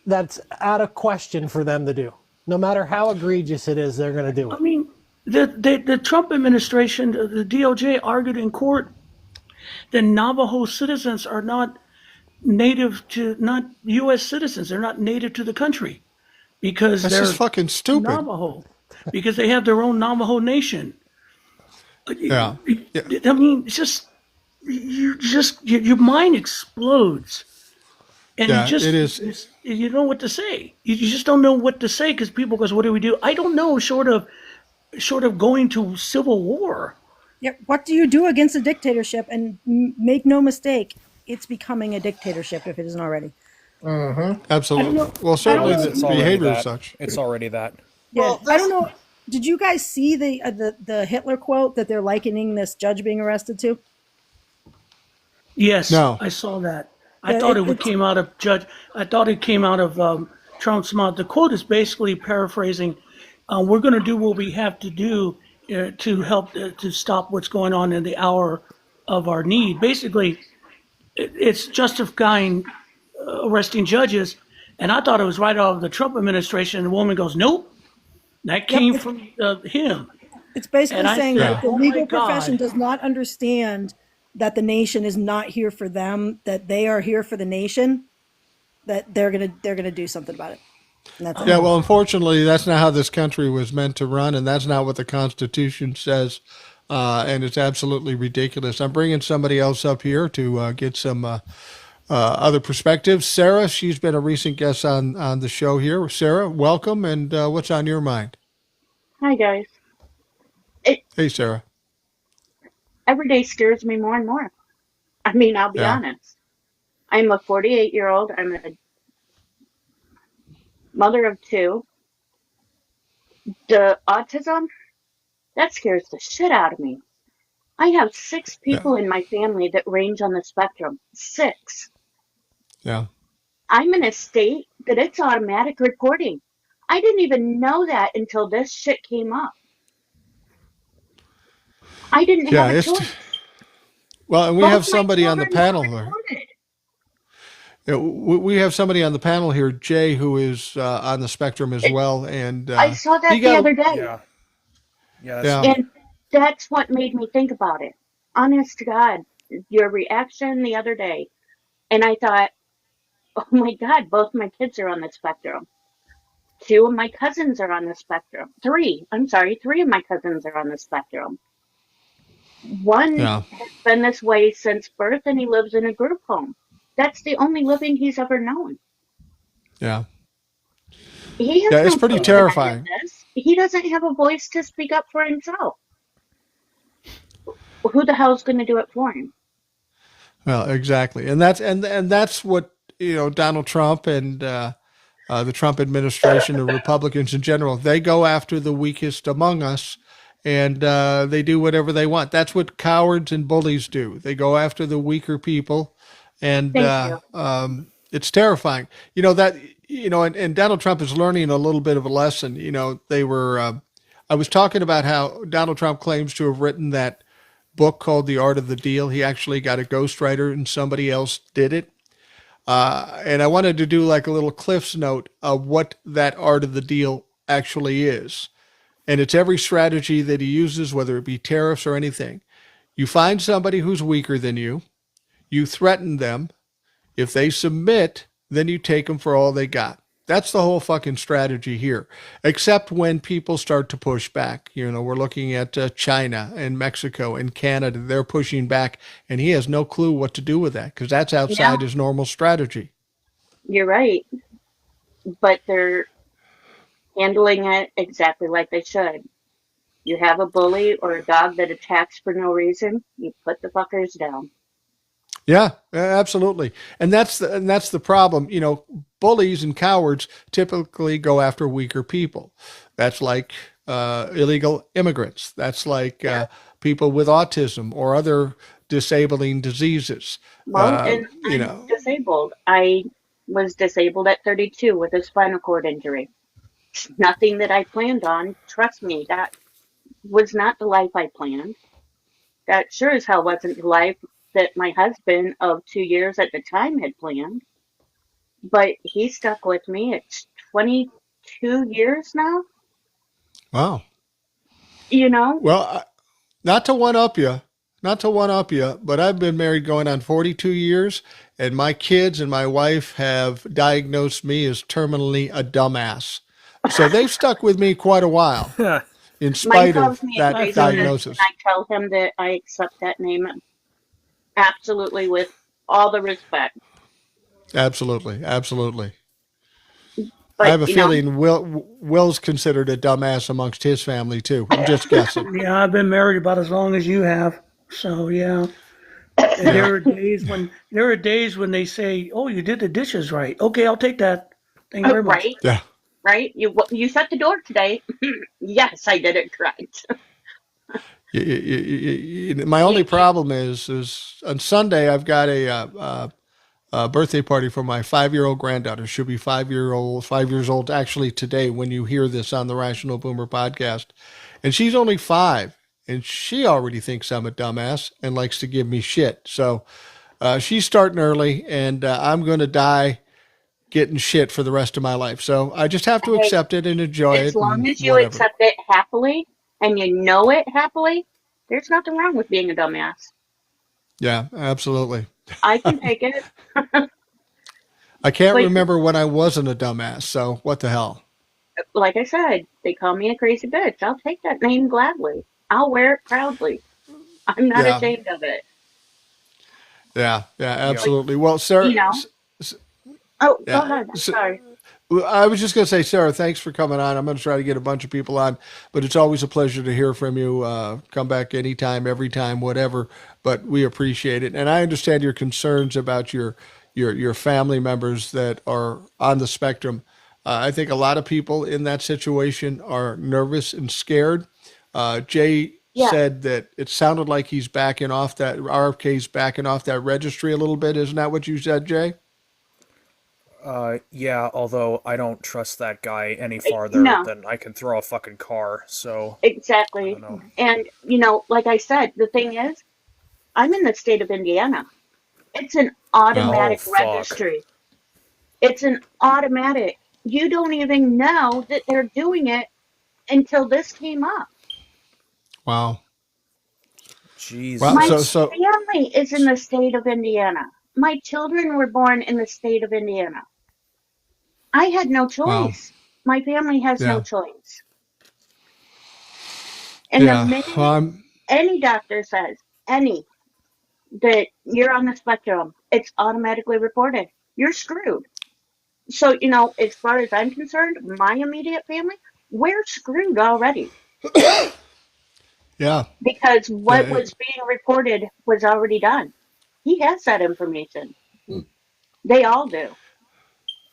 that's out of question for them to do. No matter how egregious it is, they're going to do it. I mean, The Trump administration, the DOJ argued in court that Navajo citizens are not not U.S. citizens. They're not native to the country because That's just they're fucking stupid. Navajo, because they have their own Navajo nation. Yeah. Yeah. I mean, it's your mind explodes, and Yeah, it is. you don't know what to say. You just don't know what to say because people goes, "What do we do?" I don't know, short of going to civil war. Yeah, what do you do against a dictatorship? And make no mistake, it's becoming a dictatorship if it isn't already. Absolutely. know- Well, certainly know- the It's already behavior that. is such. It's already that. Yeah, Well, I don't know. Did you guys see the Hitler quote that they're likening this judge being arrested to? Yes, No. I saw that. I Yeah, thought it's- came out of Judge. I thought it came out of Trump's mouth. The quote is basically paraphrasing. We're going to do what we have to do to help to stop what's going on in the hour of our need. Basically, it's justifying arresting judges. And I thought it was right out of the Trump administration. And the woman goes, "Nope, that came it's- from him." It's basically And I saying said, that the "Oh my legal God." profession does not understand that the nation is not here for them, that they are here for the nation, that they're gonna do something about it. And that's it. Yeah, well, unfortunately, that's not how this country was meant to run, and that's not what the Constitution says. And it's absolutely ridiculous. I'm bringing somebody else up here to get some other perspectives. Sarah, she's been a recent guest on the show here. Sarah, welcome, and what's on your mind? Hi guys. Hey, Sarah. Every day scares me more and more. I mean, I'll be Yeah. honest. I'm a 48-year-old. I'm a mother of two. The autism, that scares the shit out of me. I have 6 Yeah. people in my family that range on the spectrum. 6. Yeah. I'm in a state that it's automatic reporting. I didn't even know that until this shit came up. I didn't Yeah. have a choice. Well, and we Both have my somebody on the children panel were here. reported. Yeah, we have somebody on the panel here, Jay, who is on the spectrum as well, and I saw that he the got other day. Yeah. Yeah. yeah. And that's what made me think about it. Honest to God, your reaction the other day. And I thought, oh my God, both my kids are on the spectrum. 2 of my cousins are on the spectrum. 3 of my cousins are on the spectrum. One Yeah. has been this way since birth and he lives in a group home. That's the only living he's ever known. Yeah. He has Yeah, it's no pretty choice in any of terrifying. this. He doesn't have a voice to speak up for himself. Who the hell's going to do it for him? Well, exactly, and that's what Donald Trump and the Trump administration, the Republicans in general, they go after the weakest among us, and they do whatever they want. That's what cowards and bullies do. They go after the weaker people, and Thank you. it's terrifying. And Donald Trump is learning a little bit of a lesson. They were. I was talking about how Donald Trump claims to have written that book called The Art of the Deal. He actually got a ghostwriter and somebody else did it. And I wanted to do like a little Cliff's note of what that art of the deal actually is. And it's every strategy that he uses, whether it be tariffs or anything. You find somebody who's weaker than you threaten them. If they submit, then you take them for all they got. That's the whole fucking strategy here, except when people start to push back. We're looking at China and Mexico and Canada. They're pushing back, and he has no clue what to do with that because that's outside Yeah. his normal strategy. You're right. But they're handling it exactly like they should. You have a bully or a dog that attacks for no reason, you put the fuckers down. Yeah, absolutely. And that's the problem. Bullies and cowards typically go after weaker people. That's like illegal immigrants. That's like people with autism or other disabling diseases. Well, and I'm disabled. I was disabled at 32 with a spinal cord injury. Nothing that I planned on. Trust me, that was not the life I planned. That sure as hell wasn't the life that my husband of 2 years at the time had planned. But he stuck with me. It's 22 years now. Wow. You know? Well, not to one up you, but I've been married going on 42 years, and my kids and my wife have diagnosed me as terminally a dumbass. So they've stuck with me quite a while, in Mine spite calls of me a that crazy bitch, diagnosis. and I tell him that I accept that name absolutely with all the respect. Absolutely, absolutely. I But, have a feeling Will's considered a dumbass amongst his family too. I'm just guessing. Yeah, I've been married about as long as you have. So yeah. And Yeah. there are days when they say, "Oh, you did the dishes right." Okay, I'll take that. Thank you very much. right? Yeah. Right? You shut the door today. Yes, I did it correct. My only problem is on Sunday I've got a birthday party for my 5-year-old granddaughter. She'll be 5 years old actually today when you hear this on the Rational Boomer podcast, and she's only 5, and she already thinks I'm a dumbass and likes to give me shit. So she's starting early, and I'm going to die getting shit for the rest of my life. So I just have to Hey, accept it and enjoy as it long and as you whatever. accept it happily and you know it happily, there's nothing wrong with being a dumbass. Yeah, absolutely. I can take it. I can't But remember when I wasn't a dumbass, so what the hell? like I said, they call me a crazy bitch. I'll take that name gladly. I'll wear it proudly. I'm not Yeah, ashamed of it. yeah, Yep. absolutely. Well, You Sarah, know? Oh, go yeah, ahead. I'm sorry. I was just going to say, Sarah, thanks for coming on. I'm going to try to get a bunch of people on, but it's always a pleasure to hear from you. Come back anytime, every time, whatever. But we appreciate it, and I understand your concerns about your family members that are on the spectrum. I think a lot of people in that situation are nervous and scared. Jay Yeah. said that it sounded like he's backing off that RFK's backing off that registry a little bit. Isn't that what you said, Jay? Yeah, although I don't trust that guy any farther No, than I can throw a fucking car, so I don't exactly. know. And, like I said, the thing is, I'm in the state of Indiana. It's an Wow. Oh, automatic fuck. registry. It's an automatic. You don't even know that they're doing it until this came up. Wow. Wow. My So Jesus. so family is in the state of Indiana. My children were born in the state of Indiana. I had no wow. choice. My family has no Yeah. choice. And the Yeah. minute Um. any doctor says, any, that you're on the spectrum, it's automatically reported. You're screwed. So, as far as I'm concerned, my immediate family, we're screwed already Yeah. because Yeah. what was being reported was already done. He has that information. They all do.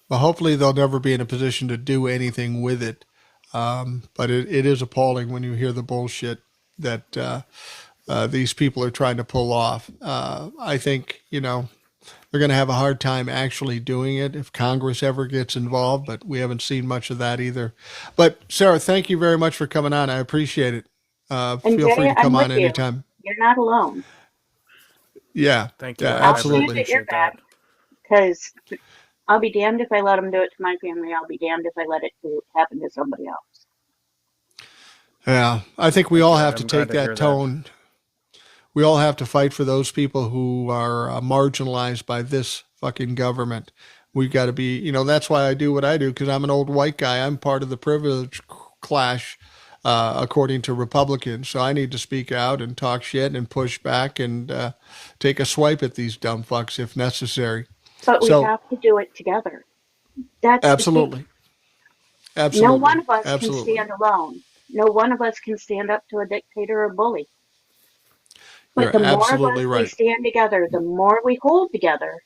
Well, hopefully they'll never be in a position to do anything with it. But it is appalling when you hear the bullshit that these people are trying to pull off. I think, they're going to have a hard time actually doing it if Congress ever gets involved, but we haven't seen much of that either. But Sarah, thank you very much for coming on. I appreciate it. And Feel free Jay, to I'm come with on you. anytime. You're not alone. Yeah, Thank yeah, you. I'll I really stand absolutely. at your appreciate back that. because I'll be damned if I let them do it to my family. I'll be damned if I let it happen to somebody else. Yeah, I think we Thank all you. have to I'm glad take to hear that that. tone. We all have to fight for those people who are marginalized by this fucking government. We've got to be, that's why I do what I do because I'm an old white guy. I'm part of the privilege clash, according to Republicans. So I need to speak out and talk shit and push back and take a swipe at these dumb fucks if necessary. But we So have to do it together. That's the key. absolutely, No one absolutely, of us can absolutely. stand alone. No one of us can stand up to a dictator or bully. But You're the more of absolutely us we right. stand together, the more we hold together,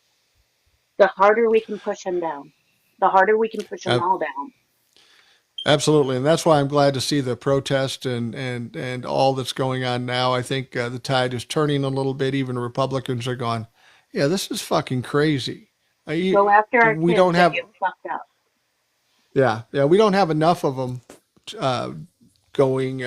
the harder we can push him down. The harder we can push them Ab- all down. Absolutely, and that's why I'm glad to see the protest and all that's going on now. I think the tide is turning a little bit. Even Republicans are going, yeah, this is fucking crazy. Go after our We kids don't that have, get fucked up. yeah, we don't have enough of them going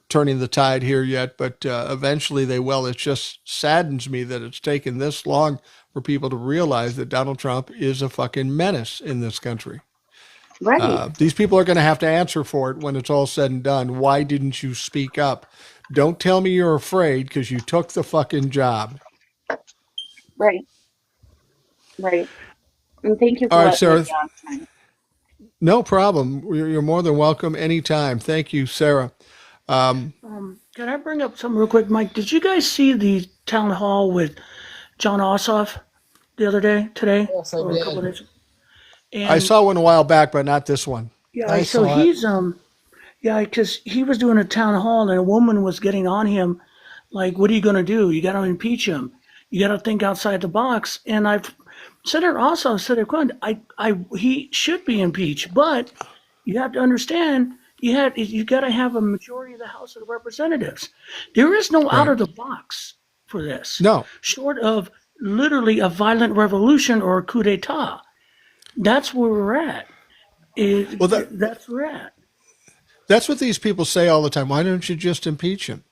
turning the tide here yet, but eventually they will. It just saddens me that it's taken this long for people to realize that Donald Trump is a fucking menace in this country. Right. These people are going to have to answer for it when it's all said and done. Why didn't you speak up? Don't tell me you're afraid because you took the fucking job. Right. Right. And thank you All for right, letting me Sarah. be on tonight. No problem. You're more than welcome anytime. Thank you, Sarah. Can I bring up something real quick, Mike? Did you guys see the town hall with John Ossoff the other day, today, Yes, I or a couple of did. days? I And saw one a while back, but not this one. yeah, I so saw it. yeah, because he was doing a town hall and a woman was getting on him, like, what are you going to do? You got to impeach him. You got to think outside the box. And I've Senator Ossoff said it could. He should be impeached, but you have to understand you got to have a majority of the House of Representatives. There is no out Right. of the box for this, No. short of literally a violent revolution or a coup d'état. That's where we're at. Well, That's where we're at. that's what these people say all the time. Why don't you just impeach him?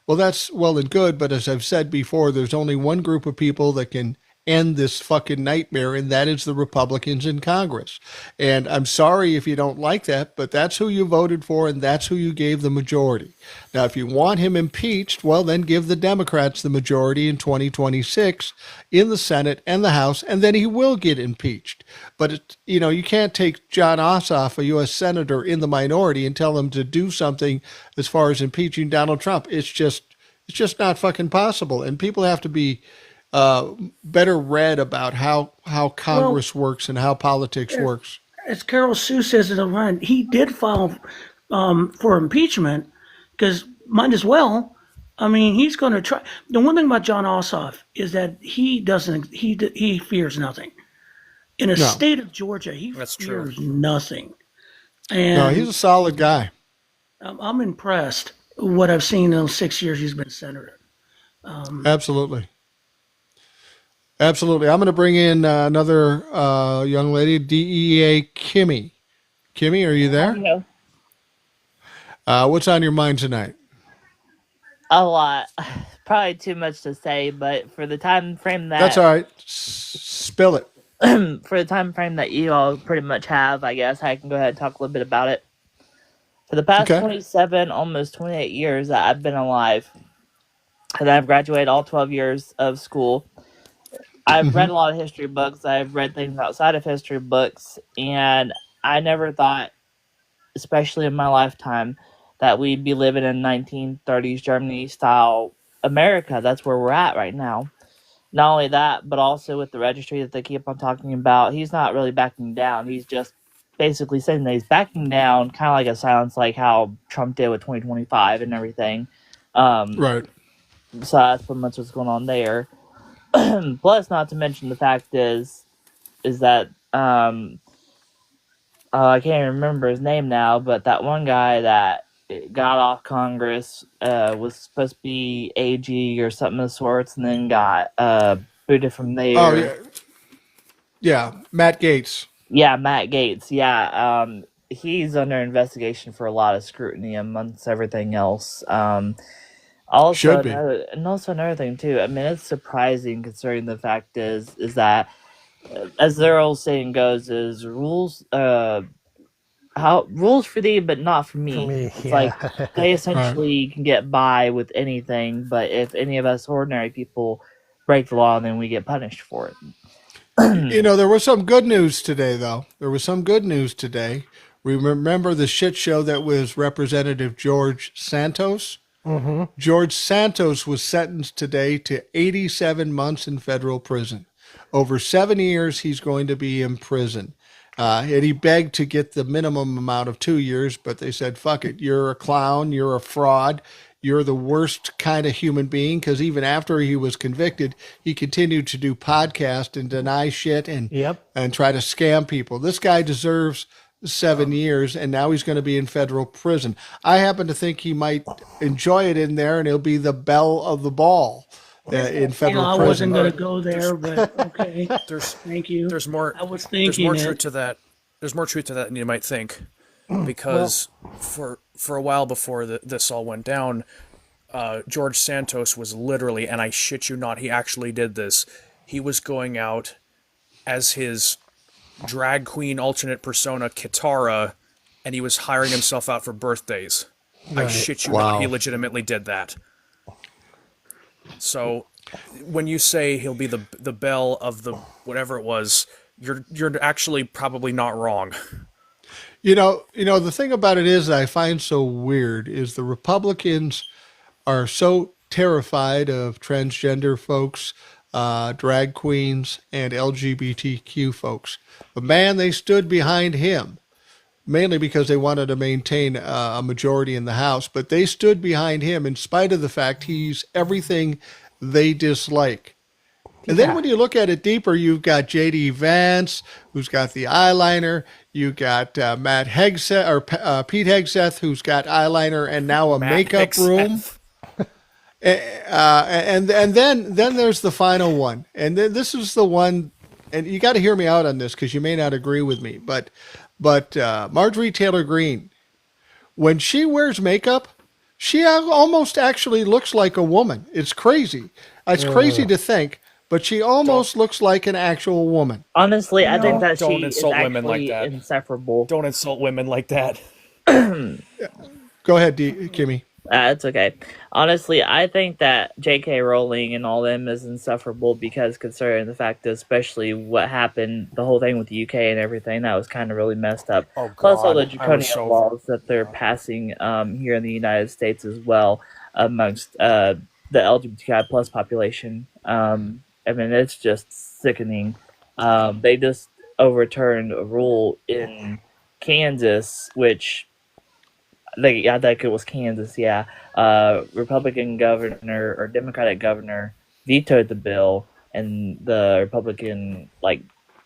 Well, that's well and good, but as I've said before, there's only one group of people that can end this fucking nightmare, and that is the Republicans in Congress. And I'm sorry if you don't like that, but that's who you voted for, and that's who you gave the majority. Now, if you want him impeached, well, then give the Democrats the majority in 2026 in the Senate and the House, and then he will get impeached. But you can't take John Ossoff, a U.S. senator, in the minority and tell him to do something as far as impeaching Donald Trump. It's just not fucking possible. And people have to be better read about how Congress works and how politics works. As Carol Sue says in the line, he did file for impeachment because might as well. I mean, he's going to try. The one thing about John Ossoff is that he fears nothing. In a No. state of Georgia, he That's true. fears nothing. No, And he's a solid guy. I'm impressed what I've seen in those 6 years he's been senator. Absolutely. Absolutely. I'm going to bring in another young lady, DEA Kimmy. Kimmy, are you there? No, What's on your mind tonight? a lot. Probably too much to say, but for the time frame That's that all right. Spill it. for the time frame that you all pretty much have, I guess I can go ahead and talk a little bit about it. For the past Okay. 27, almost 28 years that I've been alive, and I've graduated all 12 years of school. I've read a lot of history books. I've read things outside of history books, and I never thought, especially in my lifetime, that we'd be living in 1930s Germany style America. That's where we're at right now. Not only that, but also with the registry that they keep on talking about, he's not really backing down. He's just basically saying that he's backing down, kind of like it sounds like how Trump did with 2025 and everything. Right. So that's pretty much what's going on there. Plus, not to mention the fact is that I can't even remember his name now, but that one guy that got off Congress was supposed to be AG or something of the sorts, and then got booted from there. Oh, yeah. Yeah. Matt Gaetz. Yeah, Matt Gaetz. Yeah, he's under investigation for a lot of scrutiny amongst everything else. Also, Should be. another thing too. I mean, it's surprising considering the fact is that, as their old saying goes, is rules. How rules for thee, but not for me. For me, It's yeah. like they essentially can get by with anything, but if any of us ordinary people break the law, then we get punished for it. There was some good news today, though. There was some good news today. We remember the shit show that was Representative George Santos. George Santos was sentenced today to 87 months in federal prison. Over 7 years, he's going to be in prison. And he begged to get the minimum amount of 2 years, but they said, fuck it, you're a clown, you're a fraud, you're the worst kind of human being, because even after he was convicted, he continued to do podcasts and deny shit and try to scam people. This guy deserves 7 years, and now he's going to be in federal prison. I happen to think he might enjoy it in there, and he'll be the belle of the ball in federal I prison. wasn't going to go there, but okay. Thank you. There's more. I was There's thinking more it. truth to that. There's more truth to that than you might think, because for a while before this all went down, George Santos was literally, and I shit you not, he actually did this. He was going out as his drag queen alternate persona Kitara, and he was hiring himself out for birthdays. I shit you not, he legitimately did that. So when you say he'll be the belle of the whatever it was, you're actually probably not wrong. The thing about it is that I find so weird is the Republicans are so terrified of transgender folks, drag queens, and LGBTQ folks. But man, they stood behind him, mainly because they wanted to maintain a majority in the House. But they stood behind him in spite of the fact he's everything they dislike. And then when you look at it deeper, you've got J.D. Vance, who's got the eyeliner. You got Matt Hegseth or Pete Hegseth, who's got eyeliner and now a makeup room. And then there's the final one, and then this is the one, and you got to hear me out on this because you may not agree with me, but Marjorie Taylor Greene, when she wears makeup, she almost actually looks like a woman. It's crazy. It's crazy to think. But she almost looks like an actual woman. Honestly, I think that don't she is insult women actually like that. insufferable. Don't insult women like that. Go ahead, Kimmy. It's okay. Honestly, I think that J.K. Rowling and all them is insufferable because considering the fact that especially what happened, the whole thing with the UK and everything, that was kind of really messed up. Oh, God. Plus all the draconian laws that they're passing here in the United States as well amongst the LGBTI plus population. I mean, it's just sickening. They just overturned a rule in Kansas, which I think it was Kansas, yeah. Republican governor or Democratic governor vetoed the bill, and the Republican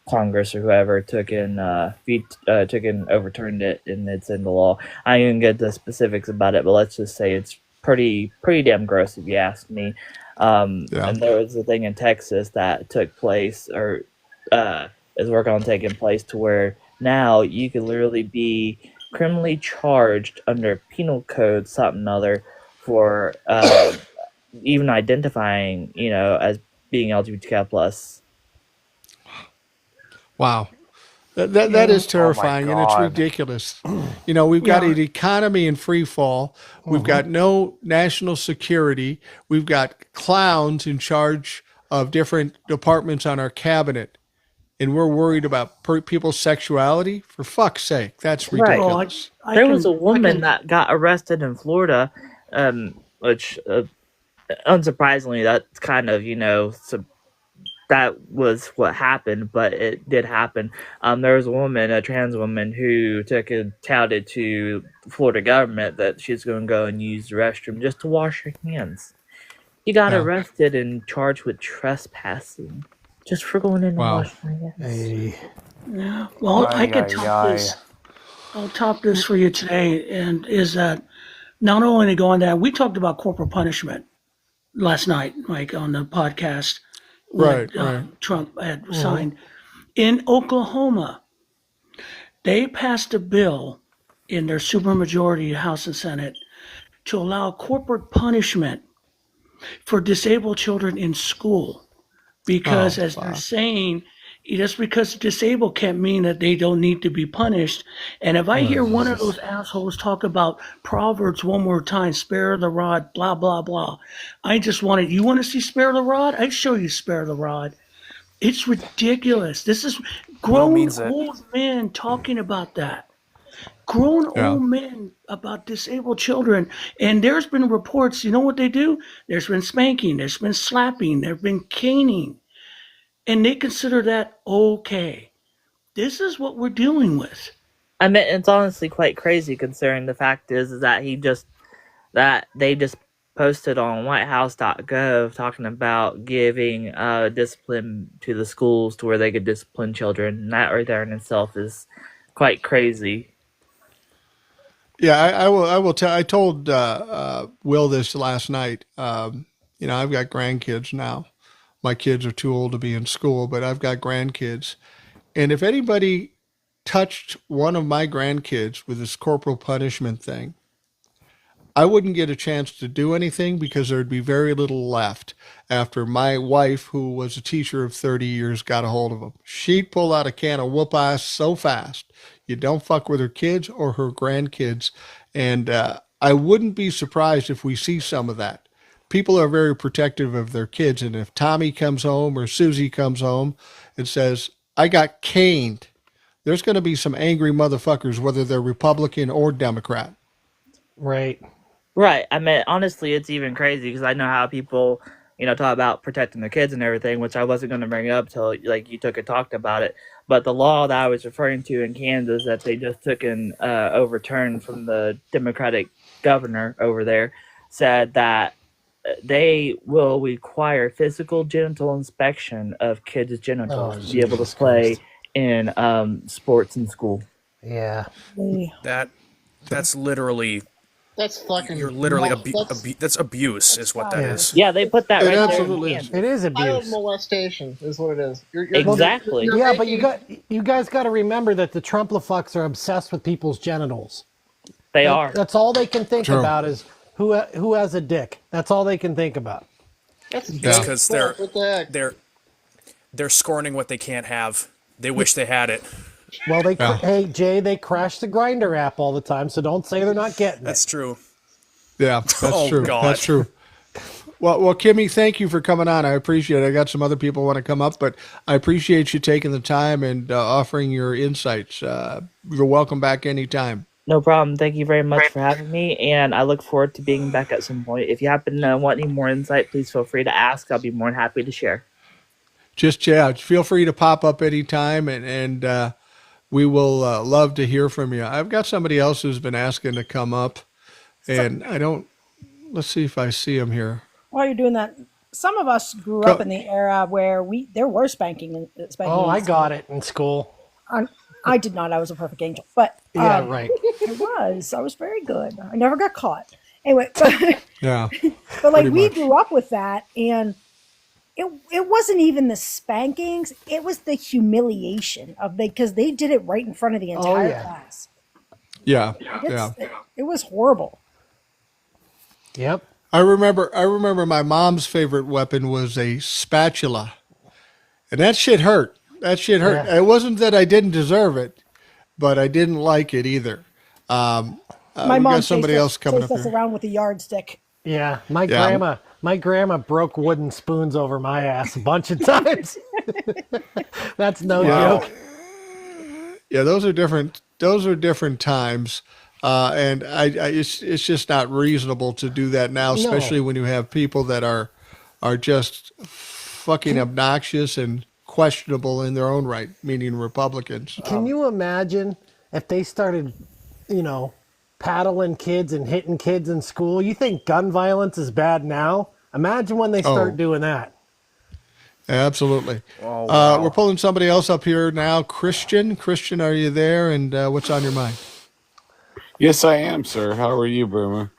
Congress or whoever took in overturned it, and it's in the law. I ain't gonna get the specifics about it, but let's just say it's pretty damn gross if you ask me. And there was a thing in Texas that took place, or is working on taking place, to where now you could literally be criminally charged under penal code something other for even identifying, as being LGBTQ plus. Wow. That is terrifying, and it's ridiculous. We've got an economy in free fall. We've got no national security. We've got clowns in charge of different departments on our cabinet, and we're worried about people's sexuality. For fuck's sake, that's ridiculous. Right. There was a woman that got arrested in Florida, which, unsurprisingly, that's kind of, that was what happened, but it did happen. There was a trans woman, who touted to the Florida government that she's going to go and use the restroom just to wash her hands. She got arrested and charged with trespassing just for going in and washing her hands. Yeah. Well, I could top this. I'll top this for you today, and is that not only to go on that, we talked about corporal punishment last night, on the podcast. Right. Trump had signed. In Oklahoma, they passed a bill in their supermajority, House and Senate, to allow corporate punishment for disabled children in school. Because they're saying, just because disabled can't mean that they don't need to be punished. And if I hear one of those assholes talk about Proverbs one more time, spare the rod, blah, blah, blah, I just you want to see spare the rod? I show you spare the rod. It's ridiculous. This is grown old men talking about that. Grown old men about disabled children. And there's been reports, you know what they do? There's been spanking, there's been slapping, there's been caning. And they consider that okay. This is what we're dealing with. I mean, it's honestly quite crazy considering the fact is that they just posted on whitehouse.gov talking about giving discipline to the schools to where they could discipline children. And that right there in itself is quite crazy. Yeah, I will tell. I told Will this last night. I've got grandkids now. My kids are too old to be in school, but I've got grandkids. And if anybody touched one of my grandkids with this corporal punishment thing, I wouldn't get a chance to do anything because there'd be very little left after my wife, who was a teacher of 30 years, got a hold of them. She'd pull out a can of whoop ass so fast. You don't fuck with her kids or her grandkids. And I wouldn't be surprised if we see some of that. People are very protective of their kids. And if Tommy comes home or Susie comes home and says, I got caned, there's going to be some angry motherfuckers, whether they're Republican or Democrat. Right. Right. I mean, honestly, it's even crazy because I know how people, talk about protecting their kids and everything, which I wasn't going to bring up till like you took and talked about it. But the law that I was referring to in Kansas that they just took and overturned from the Democratic governor over there said that they will require physical genital inspection of kids' genitals to be able to play in sports in school. Yeah. That's literally. That's fucking. You're literally that's abuse, is what that is. Yeah, they put that It right absolutely there. is. It is Child abuse. molestation is what it is. Exactly. Yeah, but you guys got to remember that the Trump-la-fucks are obsessed with people's genitals. They are. That's all they can think True. about is who has a dick. That's all they can think about. That's Because what the heck? they're scorning what they can't have. They wish they had it. Well, hey Jay, they crash the Grinder app all the time, so don't say they're not getting it. That's true. Yeah, that's Oh, true. God. That's true. Well, Kimmy, thank you for coming on. I appreciate it. I got some other people want to come up, but I appreciate you taking the time and offering your insights. You're welcome back anytime. No problem. Thank you very much for having me, and I look forward to being back at some point. If you happen to want any more insight, please feel free to ask. I'll be more than happy to share. Feel free to pop up anytime, and we will love to hear from you. I've got somebody else who's been asking to come up, and let's see if I see him here. While you're doing that, some of us grew up in the era where there were spanking. Oh, I got it in school. I did not. I was a perfect angel. But Yeah, right. I was very good. I never got caught. Anyway, but, Yeah. but like pretty we much. grew up with that, and it wasn't even the spankings. It was the humiliation of because they did it right in front of the entire class. Yeah. It was horrible. Yep. I remember my mom's favorite weapon was a spatula. And that shit hurt. Yeah. It wasn't that I didn't deserve it, but I didn't like it either. My we mom got somebody else coming up chased us here. around with a yardstick. Yeah, my grandma broke wooden spoons over my ass a bunch of times. That's no joke. Yeah, those are different. Those are different times, and it's just not reasonable to do that now, especially when you have people that are just fucking obnoxious and questionable in their own right, meaning Republicans. Can you imagine if they started, paddling kids and hitting kids in school? You think gun violence is bad now? Imagine when they start doing that. Absolutely. Oh, wow. We're pulling somebody else up here now. Christian, are you there? And what's on your mind? Yes, I am, sir. How are you, Boomer?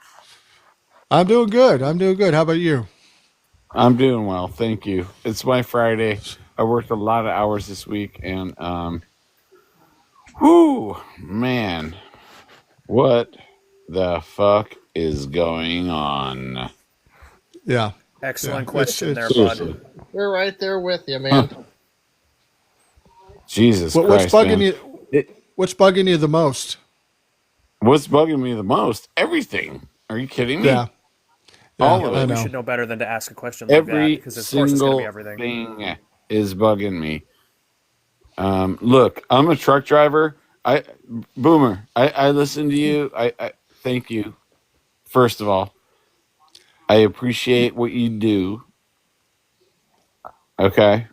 I'm doing good. How about you? I'm doing well, thank you. It's my Friday. I worked a lot of hours this week, and whoo, man, what the fuck is going on? Yeah. Excellent question there, Seriously. bud. We're right there with you, man. Jesus What's Christ, bugging man. you? What's bugging you the most? What's bugging me the most? Everything. Are you kidding me? Yeah. All of I it. know. We should know better than to ask a question like that Every because of course it's going to single be everything. thing is bugging me. Look, I'm a truck driver. Boomer, I listen to you. I thank you. First of all, I appreciate what you do. Okay.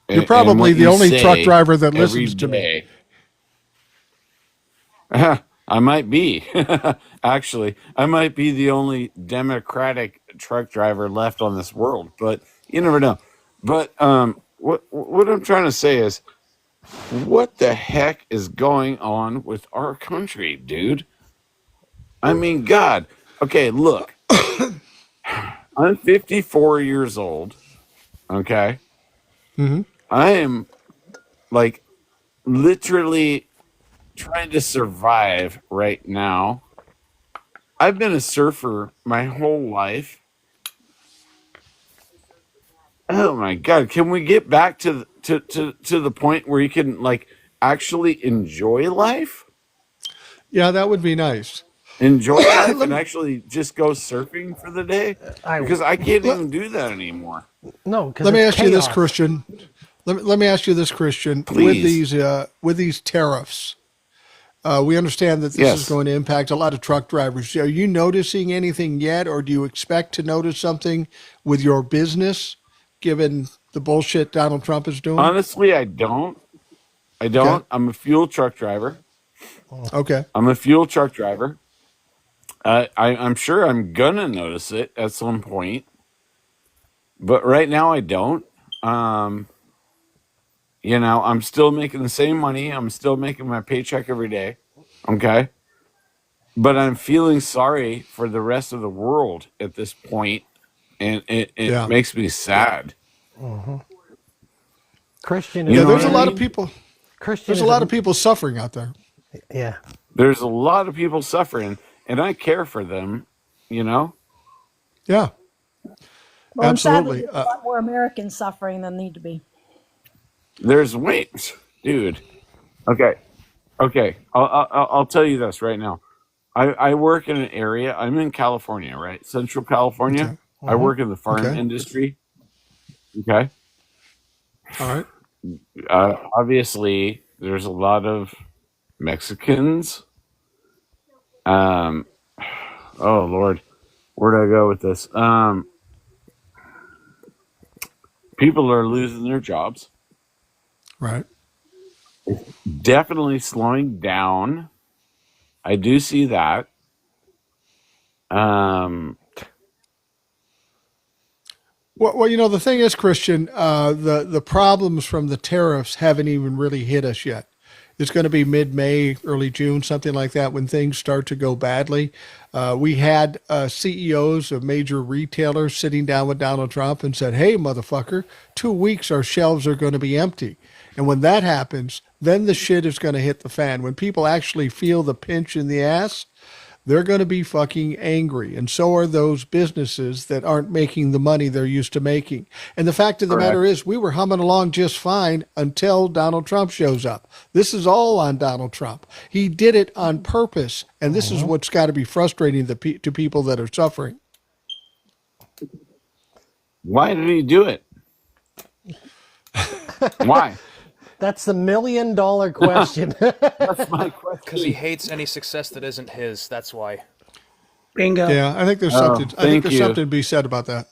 You're probably And the what only you truck say driver that every listens to me. day. I might be. Actually, I might be the only Democratic truck driver left on this world, but you never know. But what I'm trying to say is, what the heck is going on with our country, dude? I mean, God. Okay, look. I'm 54 years old. Okay. Mm-hmm. I am like literally trying to survive right now. I've been a surfer my whole life. Oh my God! Can we get back to the point where you can like actually enjoy life? Yeah, that would be nice. Enjoy life let and me actually just go surfing for the day? I Because I can't let, even do that anymore. no, because let me it's ask you this, chaos. Christian. Let me ask you this, Christian. Please. With these tariffs, we understand that this is Yes. going to impact a lot of truck drivers. Are you noticing anything yet, or do you expect to notice something with your business, given the bullshit Donald Trump is doing? Honestly, I don't. I Okay. don't. I'm a fuel truck driver. Okay. I'm a fuel truck driver. I'm sure I'm gonna notice it at some point, but right now I don't. Um, I'm still making the same money. I'm still making my paycheck every day. Okay. But I'm feeling sorry for the rest of the world at this point, and it Yeah. makes me sad. Christian You Yeah. is know what There's a I lot of admitting. mean? people. Christian There's a is lot of a people suffering out there. yeah. There's a lot of people suffering, and I care for them, you know? Yeah. Well, and sadly, Absolutely. there's a lot more Americans suffering than need to be. There's wait, dude. Okay. Okay. I'll tell you this right now. I work in an area, I'm in California, right? Central California. Okay. I work in the farm Okay. industry. Okay. All right. Obviously, there's a lot of Mexicans. Um, oh Lord, where do I go with this? People are losing their jobs. Right. Definitely slowing down. I do see that. Um, Well, the thing is, Christian, the problems from the tariffs haven't even really hit us yet. It's going to be mid-May, early June, something like that, when things start to go badly. We had CEOs of major retailers sitting down with Donald Trump and said, "Hey, motherfucker, 2 weeks our shelves are going to be empty." And when that happens, then the shit is going to hit the fan. When people actually feel the pinch in the ass, they're going to be fucking angry. And so are those businesses that aren't making the money they're used to making. And the fact of the matter correct. is, we were humming along just fine until Donald Trump shows up. This is all on Donald Trump. He did it on purpose. And this is what's got to be frustrating to people that are suffering. Why did he do it? Why? That's the $1 million question. That's my Because he question. hates any success that isn't his. That's why. Bingo. Yeah, I think there's something. Oh, I think thank there's you. something to be said about that.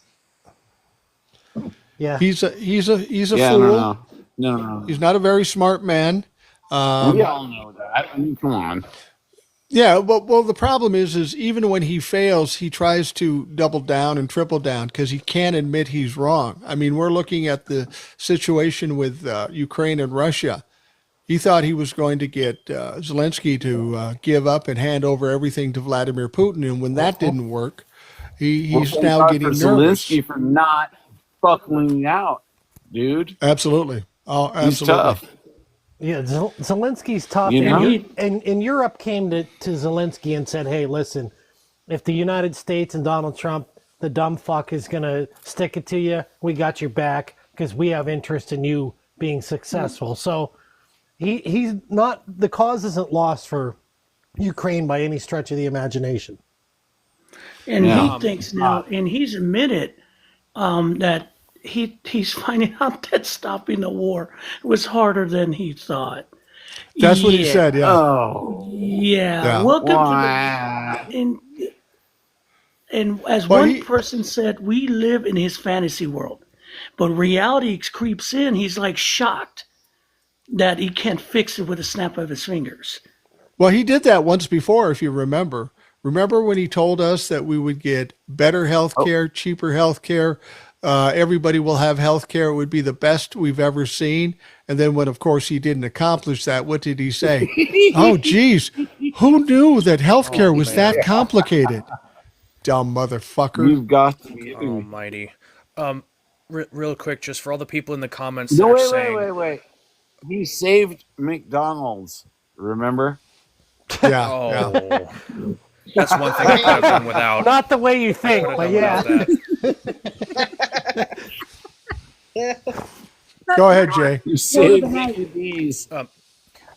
Yeah. He's a Yeah, no, fool. no, no, no. He's not a very smart man. We all know that. I mean, come on. Yeah, well, the problem is even when he fails, he tries to double down and triple down because he can't admit he's wrong. I mean, we're looking at the situation with Ukraine and Russia. He thought he was going to get Zelensky to give up and hand over everything to Vladimir Putin, and when that didn't work, Well, he's thank now God for getting nervous. Zelensky for not buckling out, dude. Absolutely, oh, He's absolutely. tough, Yeah, Zelensky's tough, you and know? and Europe came to Zelensky and said, "Hey, listen, if the United States and Donald Trump, the dumb fuck, is gonna stick it to you, we got your back because we have interest in you being successful." So he's not, the cause isn't lost for Ukraine by any stretch of the imagination. And he Yeah. thinks now, and he's admitted that he's finding out that stopping the war was harder than he thought. That's what he Yeah, said. Yeah, Oh, yeah. yeah. Welcome to the wow. and as Well, one person said, we live in his fantasy world, but reality creeps in. He's like shocked that he can't fix it with a snap of his fingers. He did that once before, if you remember. Remember when he told us that we would get better health Oh, care, cheaper health care, everybody will have health care. It would be the best we've ever seen. And then when, of course, he didn't accomplish that, what did he say? Oh, geez, who knew that health Oh care was that man, complicated? Dumb motherfucker. you've got to be kidding me. almighty. Real quick, just for all the people in the comments No, that are wait, wait, saying, wait, wait. He saved McDonald's. Remember? Yeah, yeah. "Oh, That's one thing I could have done without. Not the way you think, Could have but done yeah. without that. Go ahead, Jay. You saved these.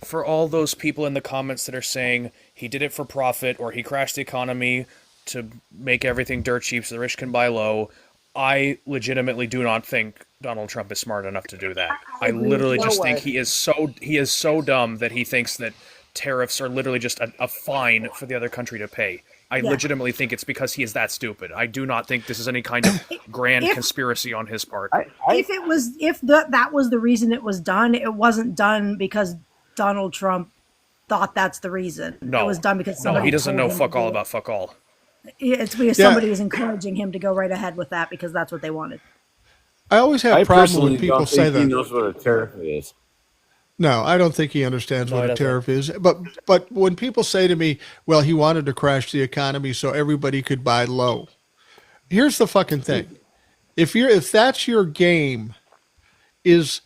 For all those people in the comments that are saying he did it for profit or he crashed the economy to make everything dirt cheap so the rich can buy low, I legitimately do not think Donald Trump is smart enough to do that. I literally just think he is so dumb that he thinks that tariffs are literally just a fine for the other country to pay. I legitimately think it's because he is that stupid. I do not think this is any kind of grand conspiracy on his part. If that was the reason it was done, it wasn't done because Donald Trump thought that's the reason. No, it was done because somebody he doesn't know told him fuck to all do it. about fuck all. It's because somebody was encouraging him to go right ahead with that because that's what they wanted. I always have a problem when people say that. He knows what a tariff is. No, I don't think he understands what a tariff is. But when people say to me, well, he wanted to crash the economy so everybody could buy low. Here's the fucking thing. If that's your game, is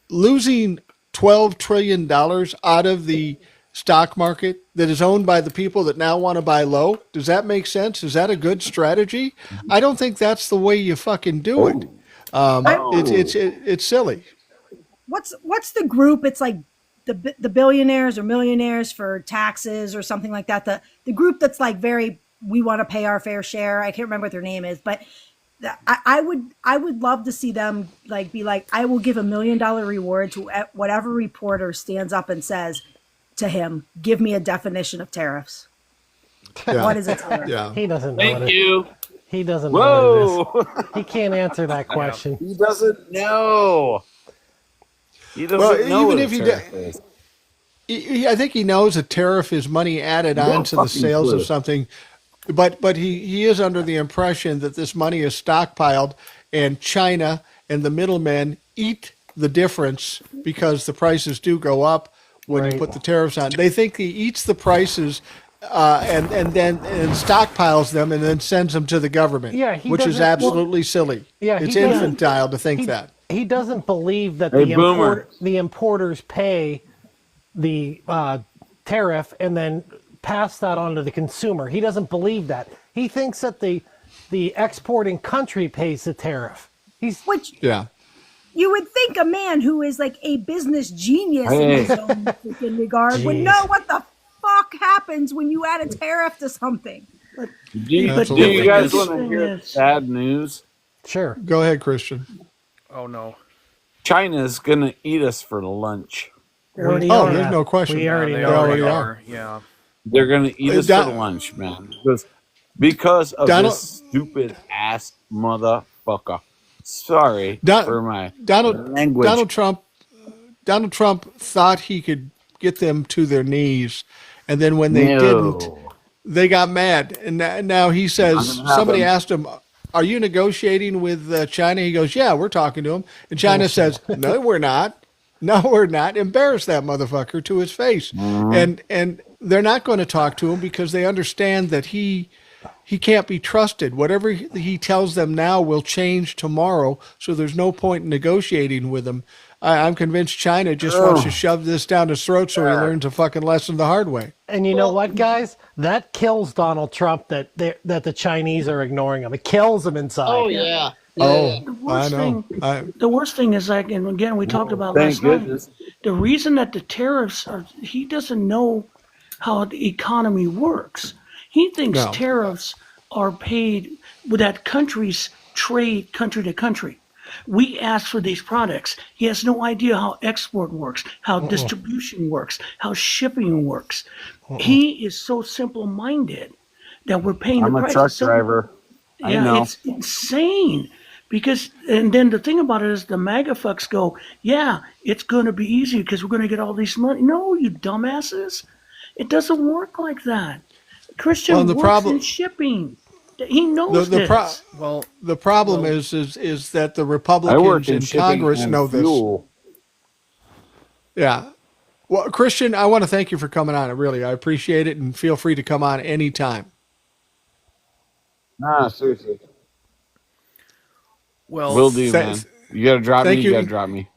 losing $12 trillion out of the stock market that is owned by the people that now want to buy low, does that make sense? Is that a good strategy? I don't think that's the way you fucking do it. It's silly. What's the group? It's like the billionaires or millionaires for taxes or something like that. The group that's like we want to pay our fair share. I can't remember what their name is, but I would love to see them be like, I will give $1 million reward to whatever reporter stands up and says to him, give me a definition of tariffs. Yeah. What is a tariff? Yeah. He doesn't know. Thank you. He doesn't know what it is. He can't answer that Yeah. question. He doesn't know. He doesn't know even what if a he tariff is. I think he knows a tariff is money added No on to the fucking sales clue. of something, but he is under the impression that this money is stockpiled and China and the middlemen eat the difference because the prices do go up when you put the tariffs on. They think he eats the prices and stockpiles them and then sends them to the government, which is absolutely silly. Yeah, it's infantile to think that. He doesn't believe that Hey, the importers pay the tariff and then pass that on to the consumer. He doesn't believe that. He thinks that the exporting country pays the tariff. You would think a man who is like a business genius in his own freaking regard would know what the fuck happens when you add a tariff to something. Do you guys want to hear sad news? Sure. Go ahead, Christian. Oh no. China's gonna eat us for lunch. There's no question. We already They know. already are. Yeah. They're gonna eat us for lunch, man. Because of this stupid ass motherfucker. Sorry for my language. Donald Trump thought he could get them to their knees, and then when they didn't, they got mad. And now he says, somebody asked him, are you negotiating with China? He goes, yeah, we're talking to him. And China says, no, we're not. No, we're not. Embarrass that motherfucker to his face. And they're not going to talk to him because they understand that he can't be trusted. Whatever he tells them now will change tomorrow, so there's no point in negotiating with him. I'm convinced China just wants to shove this down his throat so he learns a fucking lesson the hard way. And you know what, guys? That kills Donald Trump that the Chinese are ignoring him. It kills him inside. Oh yeah. The worst thing is, like, and again, we talked about last night. The reason that the tariffs are, he doesn't know how the economy works. He thinks tariffs are paid that countries trade country to country. We ask for these products. He has no idea how export works, how distribution works, how shipping works. He is so simple-minded that we're paying the price. I'm a truck driver. I know. It's insane. Because, and then the thing about it is the MAGA fucks go, yeah, it's going to be easy because we're going to get all these money. No, you dumbasses. It doesn't work like that. Christian works in shipping. He knows this. The problem is that the Republicans in Congress know this. Yeah. Well, Christian, I want to thank you for coming on. I appreciate it, and feel free to come on anytime. Nah, seriously. Well, will do, man. You gotta drop me. You gotta drop me.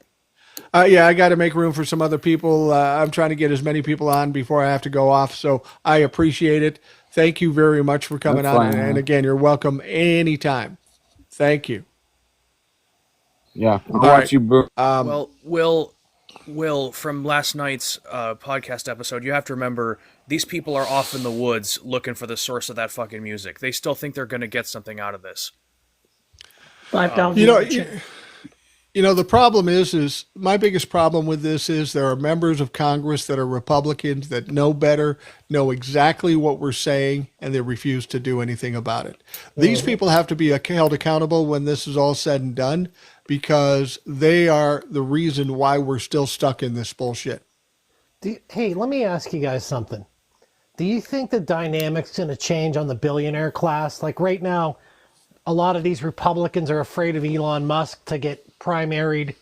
Yeah, I got to make room for some other people. I'm trying to get as many people on before I have to go off. So I appreciate it. Thank you very much for coming That's on. fine, And man. again, you're welcome anytime. Thank you. Yeah, I All want right. you, bro. Well, Will, from last night's podcast episode, you have to remember these people are off in the woods looking for the source of that fucking music. They still think they're going to get something out of this. 5,000. You know, the problem is my biggest problem with this is there are members of Congress that are Republicans that know better, know exactly what we're saying, and they refuse to do anything about it. These people have to be held accountable when this is all said and done because they are the reason why we're still stuck in this bullshit. Hey, let me ask you guys something. Do you think the dynamic's going to change on the billionaire class? Like right now, a lot of these Republicans are afraid of Elon Musk to get primaried,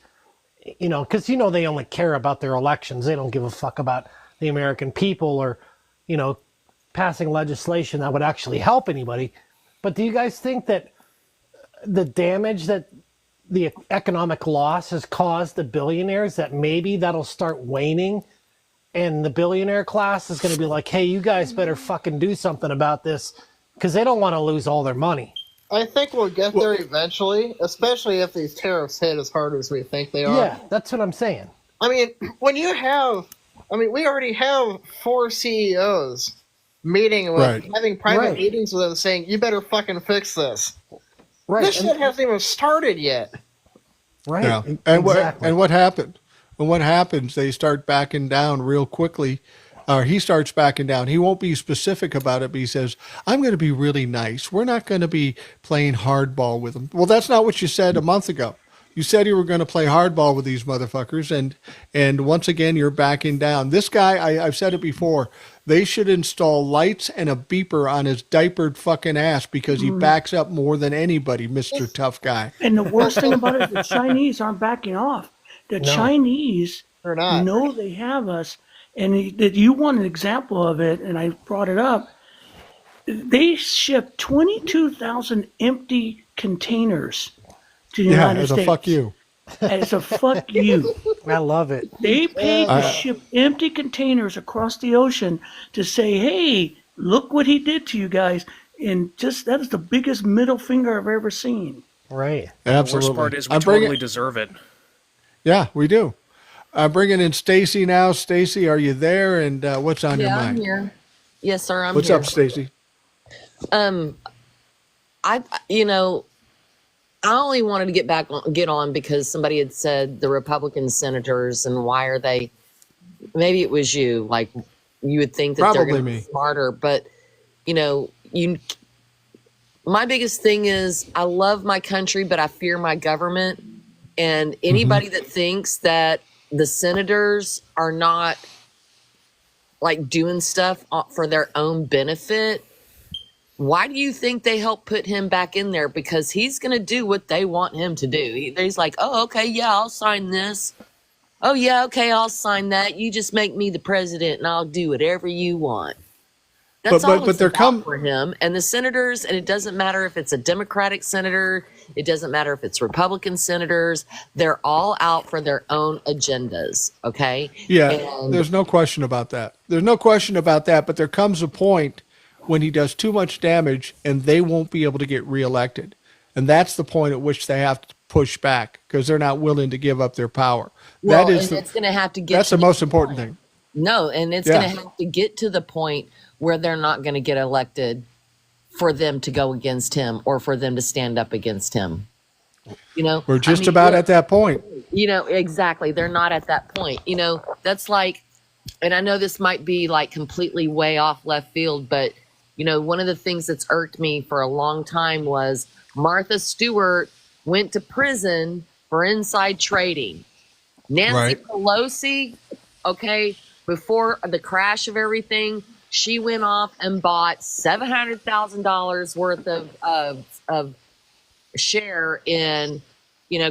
because they only care about their elections. They don't give a fuck about the American people or, passing legislation that would actually help anybody. But do you guys think that the damage that the economic loss has caused the billionaires, that maybe that'll start waning and the billionaire class is going to be like, hey, you guys better fucking do something about this because they don't want to lose all their money? I think we'll get there eventually, especially if these tariffs hit as hard as we think they are. Yeah, that's what I'm saying. I mean, we already have 4 CEOs meeting with, having private meetings with them saying, you better fucking fix this. Right. This shit hasn't even started yet. Right. Yeah. Exactly. And what happened? And what happens? They start backing down real quickly. He starts backing down. He won't be specific about it, but he says, I'm going to be really nice. We're not going to be playing hardball with them. Well, that's not what you said a month ago. You said you were going to play hardball with these motherfuckers, and once again, you're backing down. This guy, I've said it before, they should install lights and a beeper on his diapered fucking ass because he backs up more than anybody, Mr. Tough Guy. And the worst thing about it is the Chinese aren't backing off. The Chinese know they have us. And that you want an example of it, and I brought it up. They shipped 22,000 empty containers to the United States. As a fuck you. As a fuck you. I love it. They paid to ship empty containers across the ocean to say, hey, look what he did to you guys. And that is the biggest middle finger I've ever seen. Right. Absolutely. The worst part is we totally deserve it. Yeah, we do. I'm bringing in Stacy now. Stacy, are you there? And what's on your mind? I'm here. Yes, sir. I'm what's here. Up, Stacy? I only wanted to get on because somebody had said the Republican senators and why are they? Maybe it was you. Like you would think that Probably they're going to be smarter, but my biggest thing is I love my country, but I fear my government. And anybody that thinks that the senators are not like doing stuff for their own benefit, why do you think they help put him back in there? Because he's going to do what they want him to do. He's like, oh, okay, yeah, I'll sign this. Oh, yeah, okay, I'll sign that. You just make me the president and I'll do whatever you want. That's all it's about for him. And the senators, and it doesn't matter if it's a Democratic senator, it doesn't matter if it's Republican senators, they're all out for their own agendas, okay? Yeah, there's no question about that. There's no question about that, but there comes a point when he does too much damage and they won't be able to get reelected. And that's the point at which they have to push back because they're not willing to give up their power. Well, it's going to have to get that's the most important thing. No, and it's going to have to get to the point where they're not going to get elected for them to go against him or for them to stand up against him. We're just about at that point. Exactly. They're not at that point. That's like, and I know this might be like completely way off left field, but one of the things that's irked me for a long time was Martha Stewart went to prison for inside trading. Nancy Pelosi, before the crash of everything, she went off and bought $700,000 worth of share in,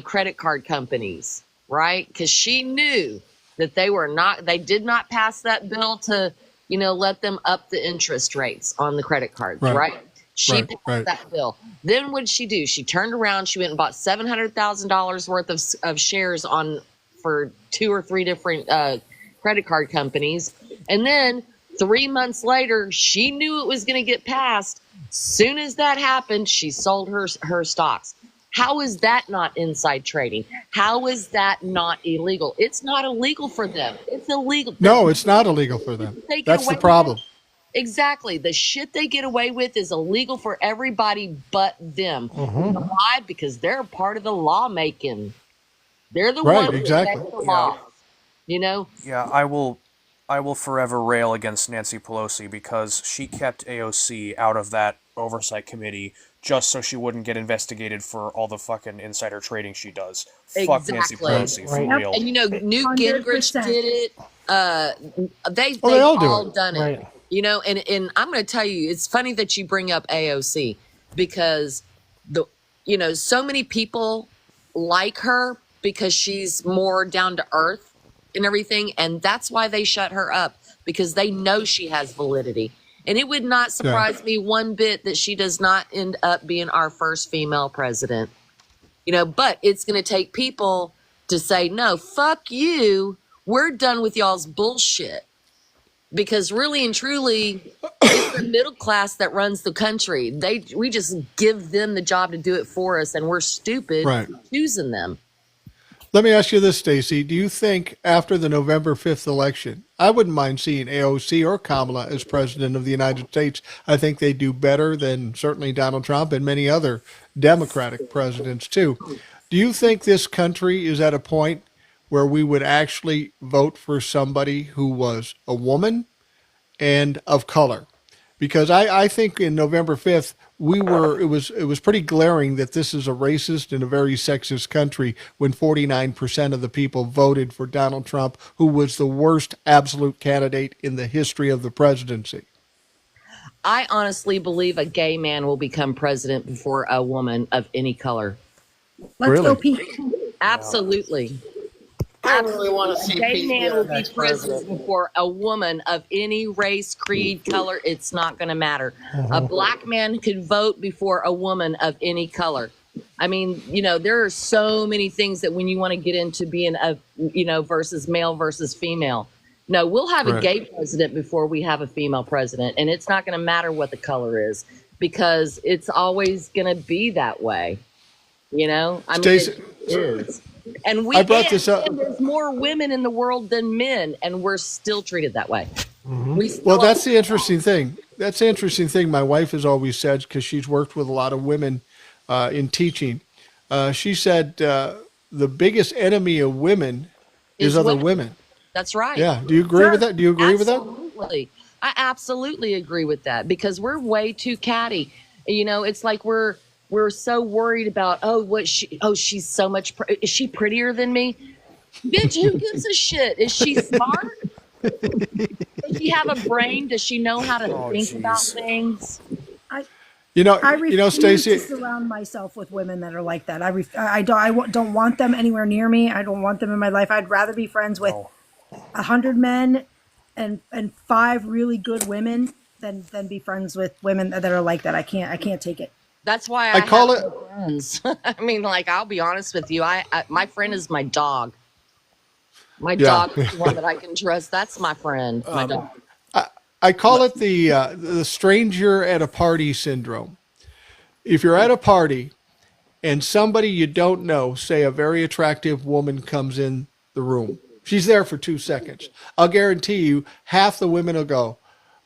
credit card companies, right? Because she knew that they did not pass that bill to, let them up the interest rates on the credit cards, right? She passed that bill. Then what did she do? She turned around, she went and bought $700,000 worth of shares on for 2 or 3 different credit card companies. And then 3 months later, she knew it was going to get passed. Soon as that happened, she sold her stocks. How is that not inside trading? How is that not illegal? It's not illegal for them. It's illegal. No, it's not illegal for them. That's the problem. Exactly. The shit they get away with is illegal for everybody but them. Why? Because they're a part of the lawmaking. They're the ones who make the laws. You know? Yeah, I will forever rail against Nancy Pelosi because she kept AOC out of that oversight committee just so she wouldn't get investigated for all the fucking insider trading she does. Fuck Nancy Pelosi, for real. And you know, Newt Gingrich 100%. did it. They've all done it. Right. You know, and I'm going to tell you, it's funny that you bring up AOC because so many people like her because she's more down to earth and everything, and that's why they shut her up, because they know she has validity. And it would not surprise me one bit that she does not end up being our first female president. You know, but it's going to take people to say, no, fuck you. We're done with y'all's bullshit. Because really and truly, it's the middle class that runs the country. We just give them the job to do it for us, and we're stupid for choosing them. Let me ask you this, Stacey. Do you think after the November 5th election, I wouldn't mind seeing AOC or Kamala as president of the United States. I think they do better than certainly Donald Trump and many other Democratic presidents too. Do you think this country is at a point where we would actually vote for somebody who was a woman and of color? Because I think in November 5th, it was pretty glaring that this is a racist and a very sexist country when 49% of the people voted for Donald Trump, who was the worst absolute candidate in the history of the presidency. I honestly believe a gay man will become president before a woman of any color. Let's go, Pete. Absolutely. I really want to see a gay Pete man be will the be next president president. before a woman of any race, creed, color. It's not going to matter. A black man could vote before a woman of any color. I mean, there are so many things that when you want to get into being versus male versus female. No, we'll have a gay president before we have a female president. And it's not going to matter what the color is because it's always going to be that way. I mean, it is. And I brought this up. And there's more women in the world than men, and we're still treated that way. Well, that's the interesting thing. That's the interesting thing my wife has always said, because she's worked with a lot of women in teaching. She said the biggest enemy of women is other women. That's right. Yeah. Do you agree with that? Do you agree with that? Absolutely. I absolutely agree with that because we're way too catty. It's like we're so worried about, she's so much, is she prettier than me? Bitch, who gives a shit? Is she smart? Does she have a brain? Does she know how to think about things? I refuse Stacey, to surround myself with women that are like that. I don't want them anywhere near me. I don't want them in my life. I'd rather be friends with 100 men and 5 really good women than be friends with women that are like that. I can't take it. That's why I call it friends. I mean, I'll be honest with you. My friend is my dog. My dog is the one that I can trust. That's my friend. My dog. I call it the stranger at a party syndrome. If you're at a party and somebody you don't know, say a very attractive woman comes in the room, she's there for 2 seconds. I'll guarantee you half the women will go,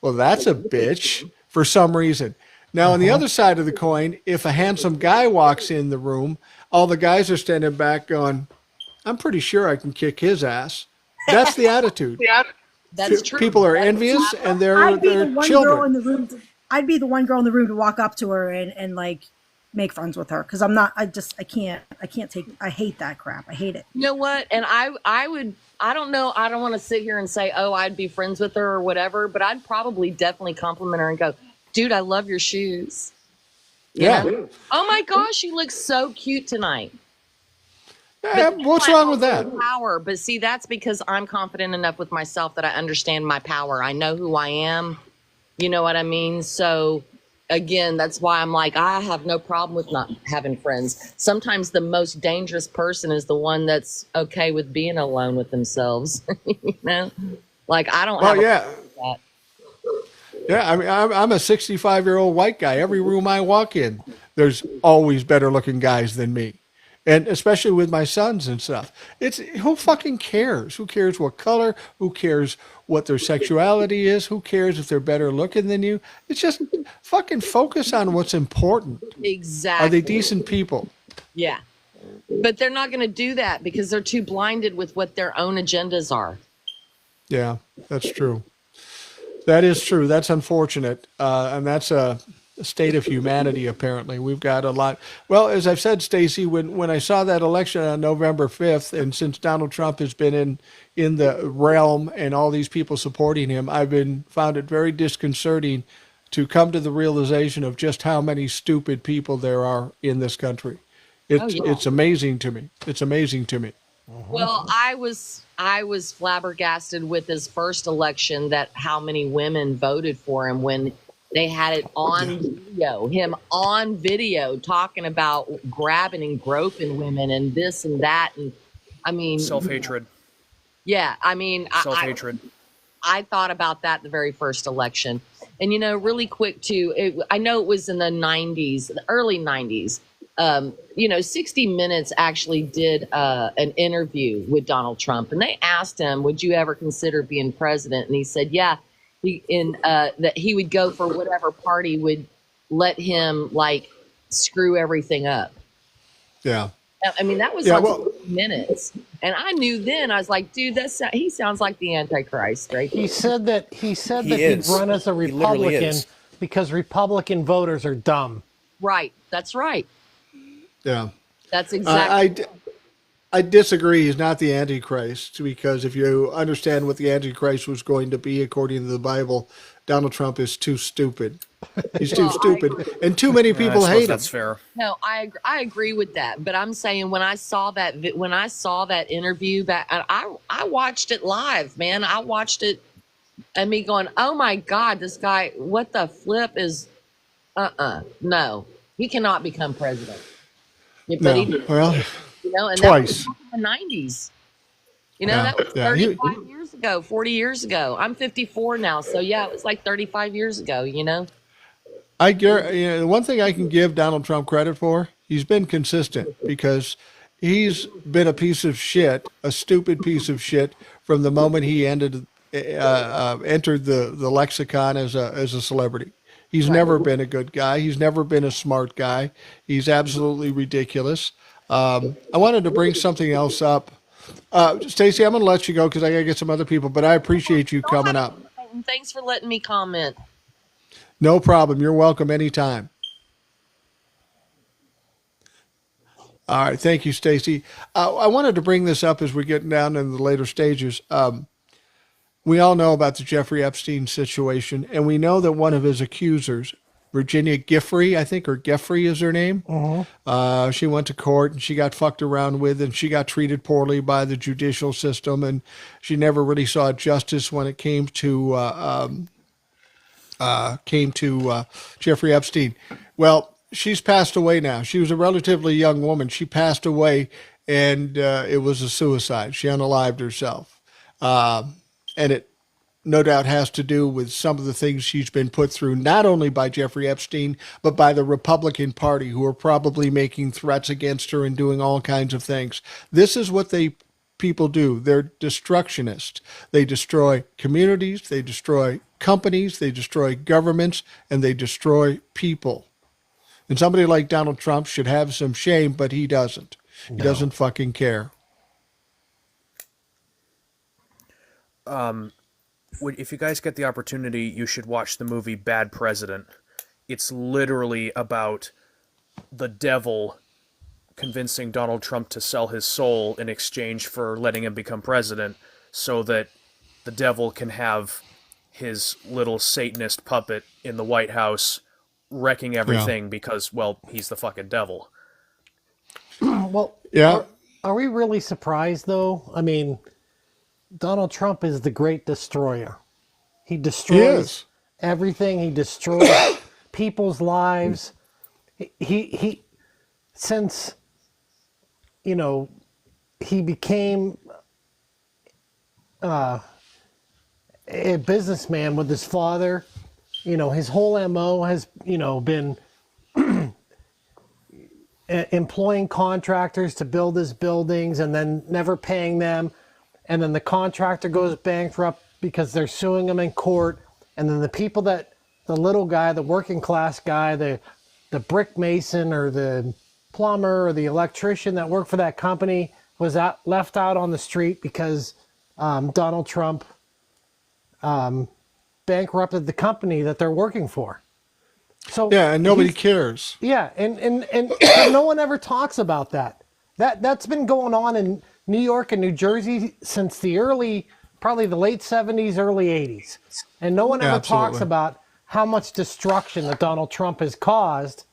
well, that's a bitch for some reason. Now, on the other side of the coin, if a handsome guy walks in the room, all the guys are standing back going, I'm pretty sure I can kick his ass. That's the attitude. That's true. People are envious and they're children. I'd be the one girl in the room to walk up to her and make friends with her because I hate that crap. I hate it. You know what? And I don't know. I don't want to sit here and say, I'd be friends with her or whatever, but I'd probably definitely compliment her and go, dude, I love your shoes. You know? Oh my gosh, you look so cute tonight. Yeah, what's wrong with that? Power, but see, that's because I'm confident enough with myself that I understand my power. I know who I am. You know what I mean? So again, that's why I'm like, I have no problem with not having friends. Sometimes the most dangerous person is the one that's okay with being alone with themselves. You know, like I don't Well, have a yeah. problem with that. Yeah, I mean, I'm a 65-year-old white guy. Every room I walk in, there's always better looking guys than me. And especially with my sons and stuff. It's who fucking cares? Who cares what color? Who cares what their sexuality is? Who cares if they're better looking than you? It's just fucking focus on what's important. Are they Exactly. decent people? Yeah. But they're not going to do that because they're too blinded with what their own agendas are. Yeah, that's true. That is true. That's unfortunate. And that's a state of humanity, apparently. We've got a lot. Well, as I've said, Stacey, when I saw that election on November 5th, and since Donald Trump has been in the realm and all these people supporting him, found it very disconcerting to come to the realization of just how many stupid people there are in this country. Oh, yeah. It's amazing to me. It's amazing to me. Well, I was flabbergasted with his first election that how many women voted for him when they had it on video, him on video talking about grabbing and groping women and this and that. And I mean, Self-hatred. yeah, I mean, Self-hatred. I thought about that the very first election. And, you know, really quick too, I know it was in the 90s, the early 90s. You know, 60 Minutes actually did an interview with Donald Trump, and they asked him, would you ever consider being president? And he said, yeah, that he would go for whatever party would let him, like, screw everything up. Yeah. I mean, that was 60 Minutes. And I knew then, I was like, dude, he sounds like the Antichrist, right? He said that he'd run as a Republican because Republican voters are dumb. Right. That's right. Yeah. That's exactly. I disagree. He's not the Antichrist, because if you understand what the Antichrist was going to be according to the Bible, Donald Trump is too stupid. He's too stupid, and too many people hate him. That's fair. No, I agree with that. But I'm saying when I saw that interview back, I watched it live, man. I watched it, and me going, oh my God, this guy, what the flip is? No, he cannot become president. Yeah, but he did. Well, you know, and twice. that was in the 90s. You know, that was 35 years ago, 40 years ago. I'm 54 now, so yeah, it was like 35 years ago. You know. The one thing I can give Donald Trump credit for, he's been consistent, because he's been a piece of shit, a stupid piece of shit, from the moment he entered the lexicon as a celebrity. He's never been a good guy. He's never been a smart guy. He's absolutely ridiculous. I wanted to bring something else up. Stacey, I'm going to let you go because I got to get some other people, but I appreciate you coming up. Thanks for letting me comment. No problem. You're welcome anytime. All right. Thank you, Stacey. I wanted to bring this up as we're getting down in the later stages. We all know about the Jeffrey Epstein situation, and we know that one of his accusers, Virginia Giuffre, I think, or Giuffre is her name. She went to court and she got fucked around with, and she got treated poorly by the judicial system, and she never really saw justice when it came to Jeffrey Epstein. Well, she's passed away now. She was a relatively young woman. She passed away, and it was a suicide. She unalived herself. And it no doubt has to do with some of the things she's been put through, not only by Jeffrey Epstein, but by the Republican Party, who are probably making threats against her and doing all kinds of things. This is what people do. They're destructionists. They destroy communities, they destroy companies, they destroy governments, and they destroy people. And somebody like Donald Trump should have some shame, but he doesn't. He doesn't fucking care. If you guys get the opportunity, you should watch the movie Bad President. It's literally about the devil convincing Donald Trump to sell his soul in exchange for letting him become president, so that the devil can have his little Satanist puppet in the White House wrecking everything because, well, he's the fucking devil. Well, yeah. Are we really surprised, though? I mean, Donald Trump is the great destroyer. He destroys everything. He destroys people's lives. He since, you know, he became a businessman with his father, you know, his whole MO has, you know, been employing contractors to build his buildings and then never paying them. And then the contractor goes bankrupt because they're suing him in court. And then the people that, the little guy, the working class guy, the brick mason or the plumber or the electrician that worked for that company was left out on the street because Donald Trump bankrupted the company that they're working for. So yeah, and nobody cares. Yeah, and but no one ever talks about that. That's been going on in New York and New Jersey since probably the late 70s, early 80s. And no one ever talks about how much destruction that Donald Trump has caused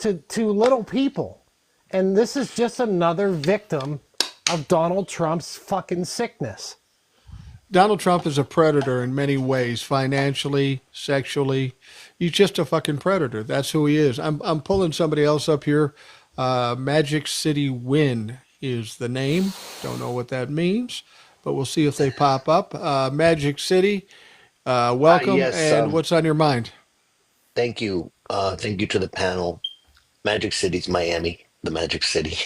to little people. And this is just another victim of Donald Trump's fucking sickness. Donald Trump is a predator in many ways, financially, sexually. He's just a fucking predator. That's who he is. I'm pulling somebody else up here. Magic City Win is the name. Don't know what that means, but we'll see if they pop up. Magic City, welcome. Yes, and what's on your mind? thank you. Thank you to the panel. Magic City's Miami, the Magic City.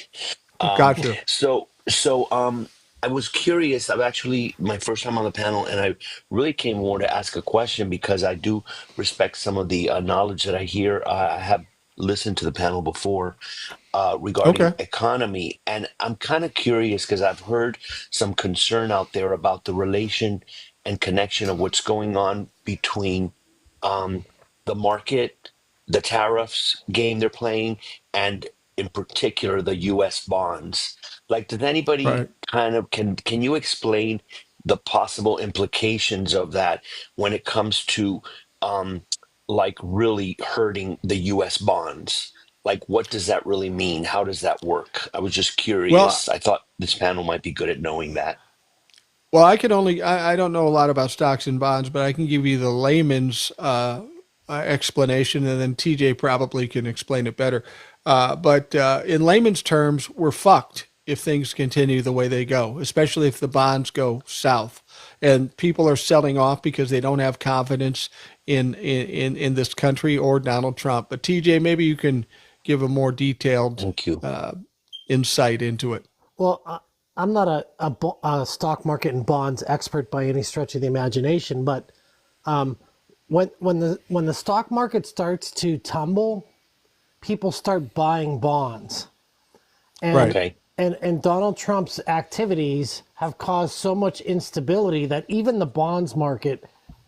Gotcha. So, I was curious. I've actually my first time on the panel, and I really came more to ask a question because I do respect some of the knowledge that I hear. I have listened to the panel before regarding Okay. economy, and I'm kind of curious because I've heard some concern out there about the relation and connection of what's going on between um, the market, the tariffs game they're playing, and in particular the U.S. bonds. Like, does anybody Right. kind of can you explain the possible implications of that when it comes to um, like really hurting the U.S. bonds? Like, what does that really mean? How does that work? I was just Well, curious. I thought this panel might be good at knowing that. Well, I don't know a lot about stocks and bonds, but I can give you the layman's explanation, and then TJ probably can explain it better. But in layman's terms, we're fucked if things continue the way they go, especially if the bonds go south. And people are selling off because they don't have confidence in this country or Donald Trump. But TJ, maybe you can give a more detailed Thank you. insight into it. Well, I'm not a stock market and bonds expert by any stretch of the imagination, but when the stock market starts to tumble, people start buying bonds, and Right. Okay. and Donald Trump's activities have caused so much instability that even the bonds market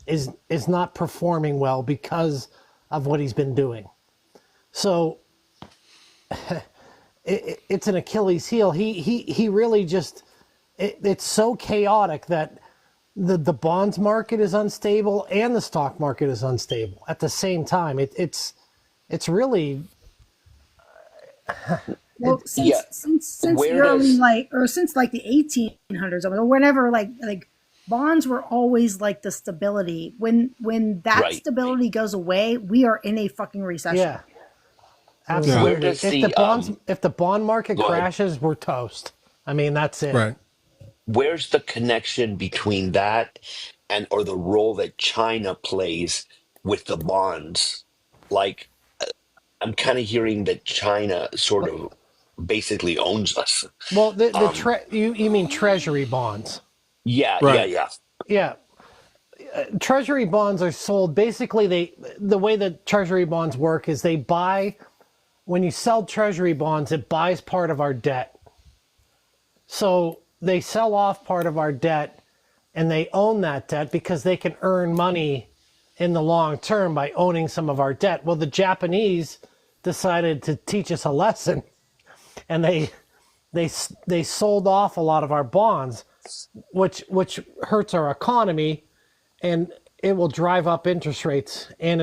is not performing well because of what he's been doing. So it's an Achilles heel. He really just it's so chaotic that the bonds market is unstable and the stock market is unstable at the same time. It's really Well, Yeah. since the Where early does since like the 1800s or whenever like bonds were always like the stability. When that right? stability goes away, we are in a fucking recession. yeah, Where absolutely. does If the bond market go ahead? crashes, we're toast. I mean, that's it. Right. Where's the connection between that and or the role that China plays with the bonds? Like, I'm kind of hearing that China sort of basically owns us. Well, Um, you mean treasury bonds? yeah, yeah, Right. yeah. Yeah, treasury bonds are sold basically. The way that treasury bonds work is they buy when you sell treasury bonds, it buys part of our debt. So they sell off part of our debt and they own that debt because they can earn money in the long term by owning some of our debt. Well, the Japanese decided to teach us a lesson and they sold off a lot of our bonds, which hurts our economy, and it will drive up interest rates, and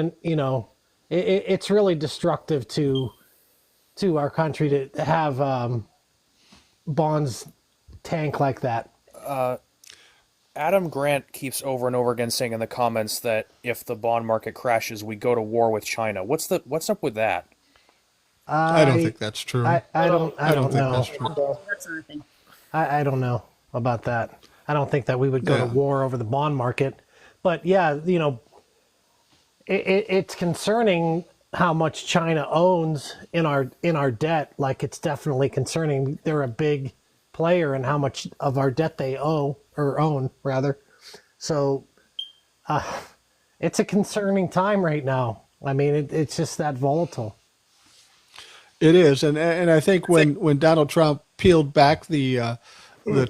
it's really destructive to our country to have bonds tank like that. Adam Grant keeps over and over again saying in the comments that if the bond market crashes, we go to war with China. What's up with that? I don't I think that's true. I I don't don't think that's know. true. That's another thing. I don't know about that. I don't think that we would go to Yeah. war over the bond market. But yeah, it's concerning how much China owns in our debt. Like, it's definitely concerning. They're a big player in how much of our debt they owe or own rather. So it's a concerning time right now. I mean, it's just that volatile. It is, and I think when Donald Trump peeled back the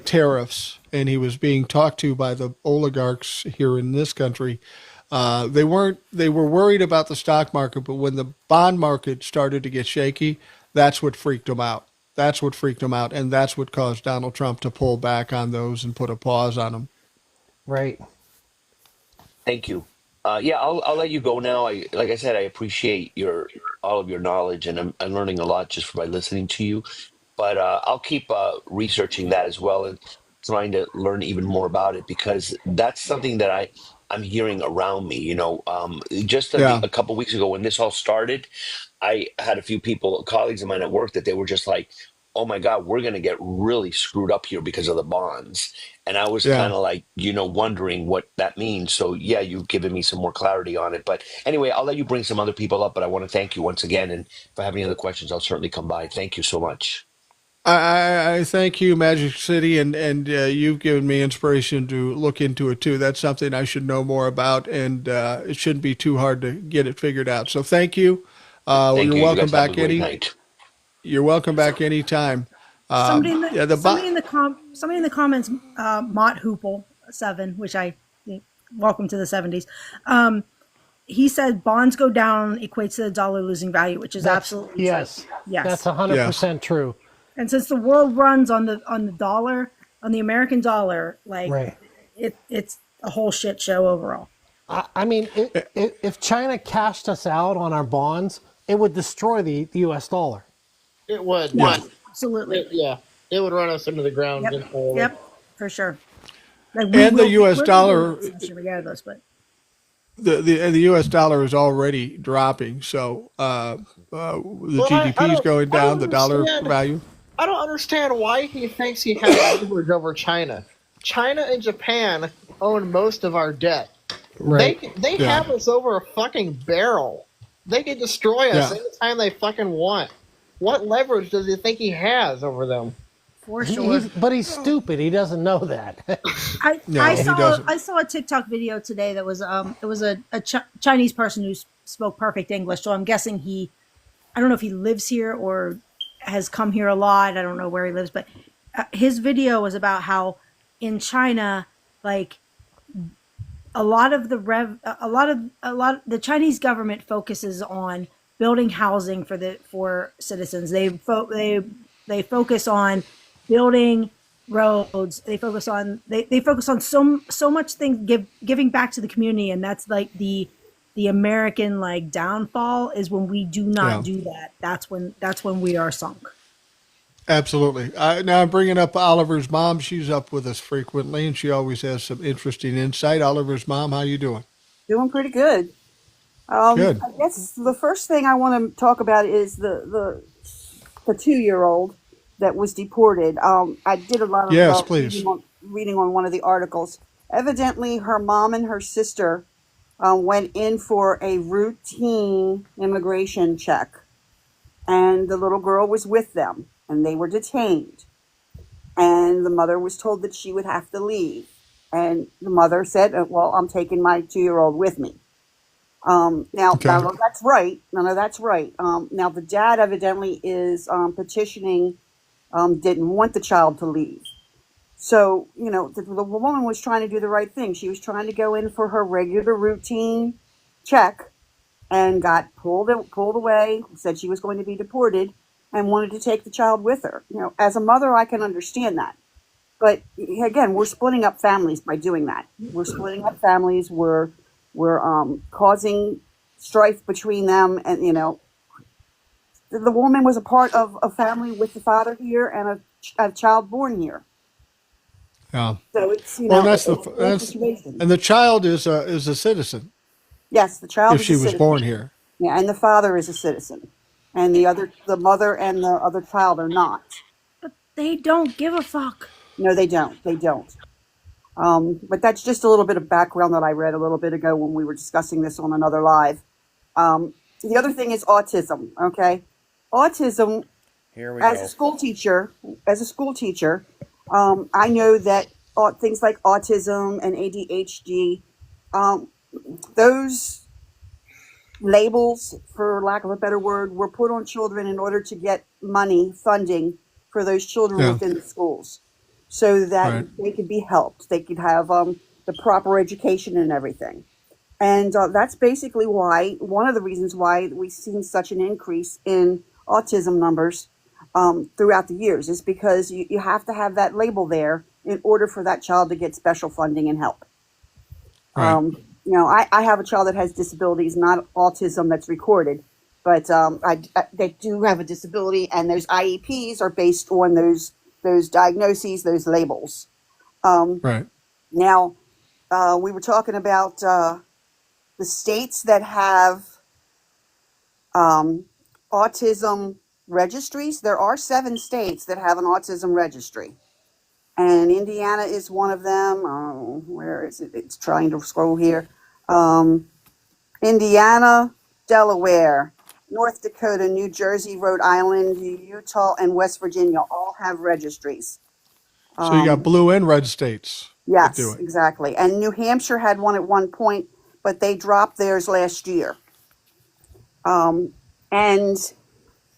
tariffs and he was being talked to by the oligarchs here in this country, they were worried about the stock market, but when the bond market started to get shaky, that's what freaked them out. That's what freaked them out, and that's what caused Donald Trump to pull back on those and put a pause on them. Right. Thank you. Yeah, I'll let you go now. Like I said, I appreciate all of your knowledge, and I'm learning a lot just by listening to you. But I'll keep researching that as well and trying to learn even more about it, because that's something that I'm hearing around me. Just Yeah. a couple weeks ago when this all started, I had a few people, colleagues of mine at work, that they were just like, "Oh my God, we're going to get really screwed up here because of the bonds." And I was Yeah. kind of like, wondering what that means. So yeah, you've given me some more clarity on it. But anyway, I'll let you bring some other people up. But I want to thank you once again. And if I have any other questions, I'll certainly come by. Thank you so much. I thank you, Magic City, and you've given me inspiration to look into it too. That's something I should know more about, and it shouldn't be too hard to get it figured out. So thank you. Thank You're you. You welcome guys have a back great night. You're welcome back anytime. Somebody in the Yeah, the somebody in the comments, Mott Hoople 7, which welcome to the 70s. He said bonds go down equates to the dollar losing value, which is absolutely yes. true. Yes, That's 100% true. And since the world runs on the dollar, on the American dollar, like Right. it's a whole shit show overall. I mean, if China cashed us out on our bonds, it would destroy the U.S. dollar. It would. Yeah, absolutely. It would run us into the ground. Yep. entirely. Yep, for sure. Like and the U.S. we're dollar, regardless, but the U.S. dollar is already dropping. So the GDP is going down. The dollar value. I don't understand why he thinks he has leverage over China. China and Japan own most of our debt. Right. They have us over a fucking barrel. They can destroy us anytime they fucking want. What leverage does he think he has over them? for sure. But he's stupid. He doesn't know that. I saw a TikTok video today that was it was a Chinese person who spoke perfect English. So I'm guessing I don't know if he lives here or has come here a lot. I don't know where he lives, but his video was about how in China, like a lot of the Chinese government focuses on building housing for citizens. They focus on building roads. They focus on so much things giving back to the community, and that's like the American like downfall is when we do not do that. That's when we are sunk. Absolutely. Now I'm bringing up Oliver's mom. She's up with us frequently, and she always has some interesting insight. Oliver's mom, how you doing? Doing pretty good. Good. I guess the first thing I want to talk about is the 2-year-old that was deported. I did a lot of please. reading on one of the articles. Evidently, her mom and her sister went in for a routine immigration check, and the little girl was with them, and they were detained. And the mother was told that she would have to leave. And the mother said, well, I'm taking my 2-year-old with me. None of that's right. Now, the dad evidently is petitioning, didn't want the child to leave. So, the woman was trying to do the right thing. She was trying to go in for her regular routine check and got pulled away, said she was going to be deported, and wanted to take the child with her. As a mother, I can understand that. But again, we're splitting up families by doing that. We're splitting up families. We're causing strife between them. And, the woman was a part of a family with the father here and a child born here. Yeah. So it's Well, and it's a bad situation. and the child is a citizen Yes, the child if is a she was citizen. born here. Yeah, and the father is a citizen, and the mother and the other child are not. They don't give a fuck. No, they don't. They don't. But that's just a little bit of background that I read a little bit ago when we were discussing this on another live. The other thing is autism. Okay, autism. Here we As go. a school teacher, I know that things like autism and ADHD, those labels, for lack of a better word, were put on children in order to get funding for those children Yeah. within the schools, so that Right. they could be helped. They could have the proper education and everything. And that's basically one of the reasons why we've seen such an increase in autism numbers throughout the years, is because you have to have that label there in order for that child to get special funding and help. Right. I have a child that has disabilities, not autism that's recorded, but they do have a disability, and those IEPs are based on those diagnoses, those labels. Right. Now, we were talking about the states that have autism registries. There are 7 states that have an autism registry, and Indiana is one of them. Oh, where is it? It's trying to scroll here. Indiana, Delaware, North Dakota, New Jersey, Rhode Island, Utah, and West Virginia all have registries. So you got blue and red states that do Yes, it. exactly. And New Hampshire had one at one point, but they dropped theirs last year. And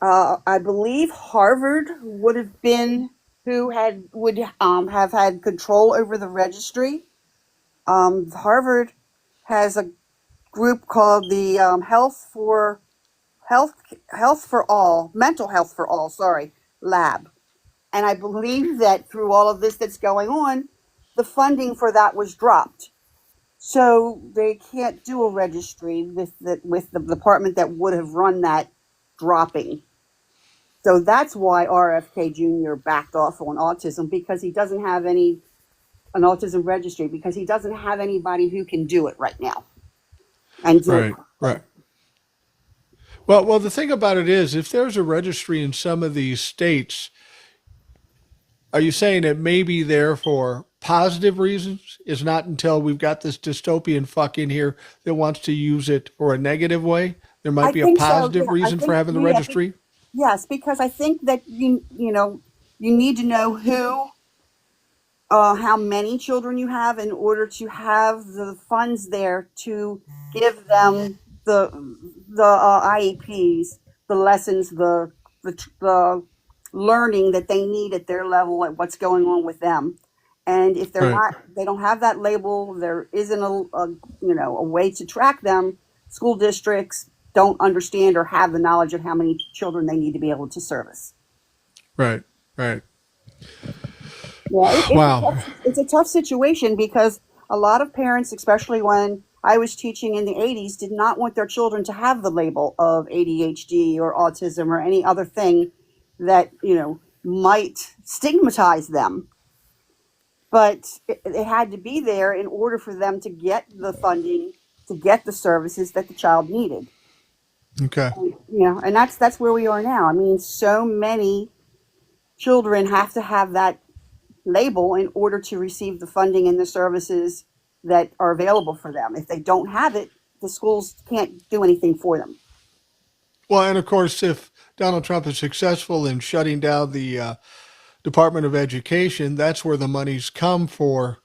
I believe Harvard would have been would have had control over the registry. Harvard has a group called the Health for All, Mental Health for All, sorry, lab. And I believe that through all of this that's going on, the funding for that was dropped. So they can't do a registry with the department that would have run that dropping. So that's why RFK Jr. backed off on autism, because he doesn't have an autism registry, because he doesn't have anybody who can do it right now and do it. Right. Right. Well, the thing about it is, if there's a registry in some of these states, are you saying it may be there for positive reasons? It's not until we've got this dystopian fuck in here that wants to use it for a negative way. There I might be a think so. positive Yeah, I reason for think having the registry. yes, because I think that you need to know how many children you have in order to have the funds there to give them the IEPs, the lessons, the learning that they need at their level, at what's going on with them. And if Right. they don't have that label, there isn't a way to track them. School districts don't understand or have the knowledge of how many children they need to be able to service. Right. Right. Yeah, Wow. it's a tough situation, because a lot of parents, especially when I was teaching in the 80s, did not want their children to have the label of ADHD or autism or any other thing that, might stigmatize them. But it had to be there in order for them to get the funding, to get the services that the child needed. Okay. And that's where we are now. I mean, so many children have to have that label in order to receive the funding and the services that are available for them. If they don't have it, the schools can't do anything for them. Well, and of course, if Donald Trump is successful in shutting down the Department of Education, that's where the money's come for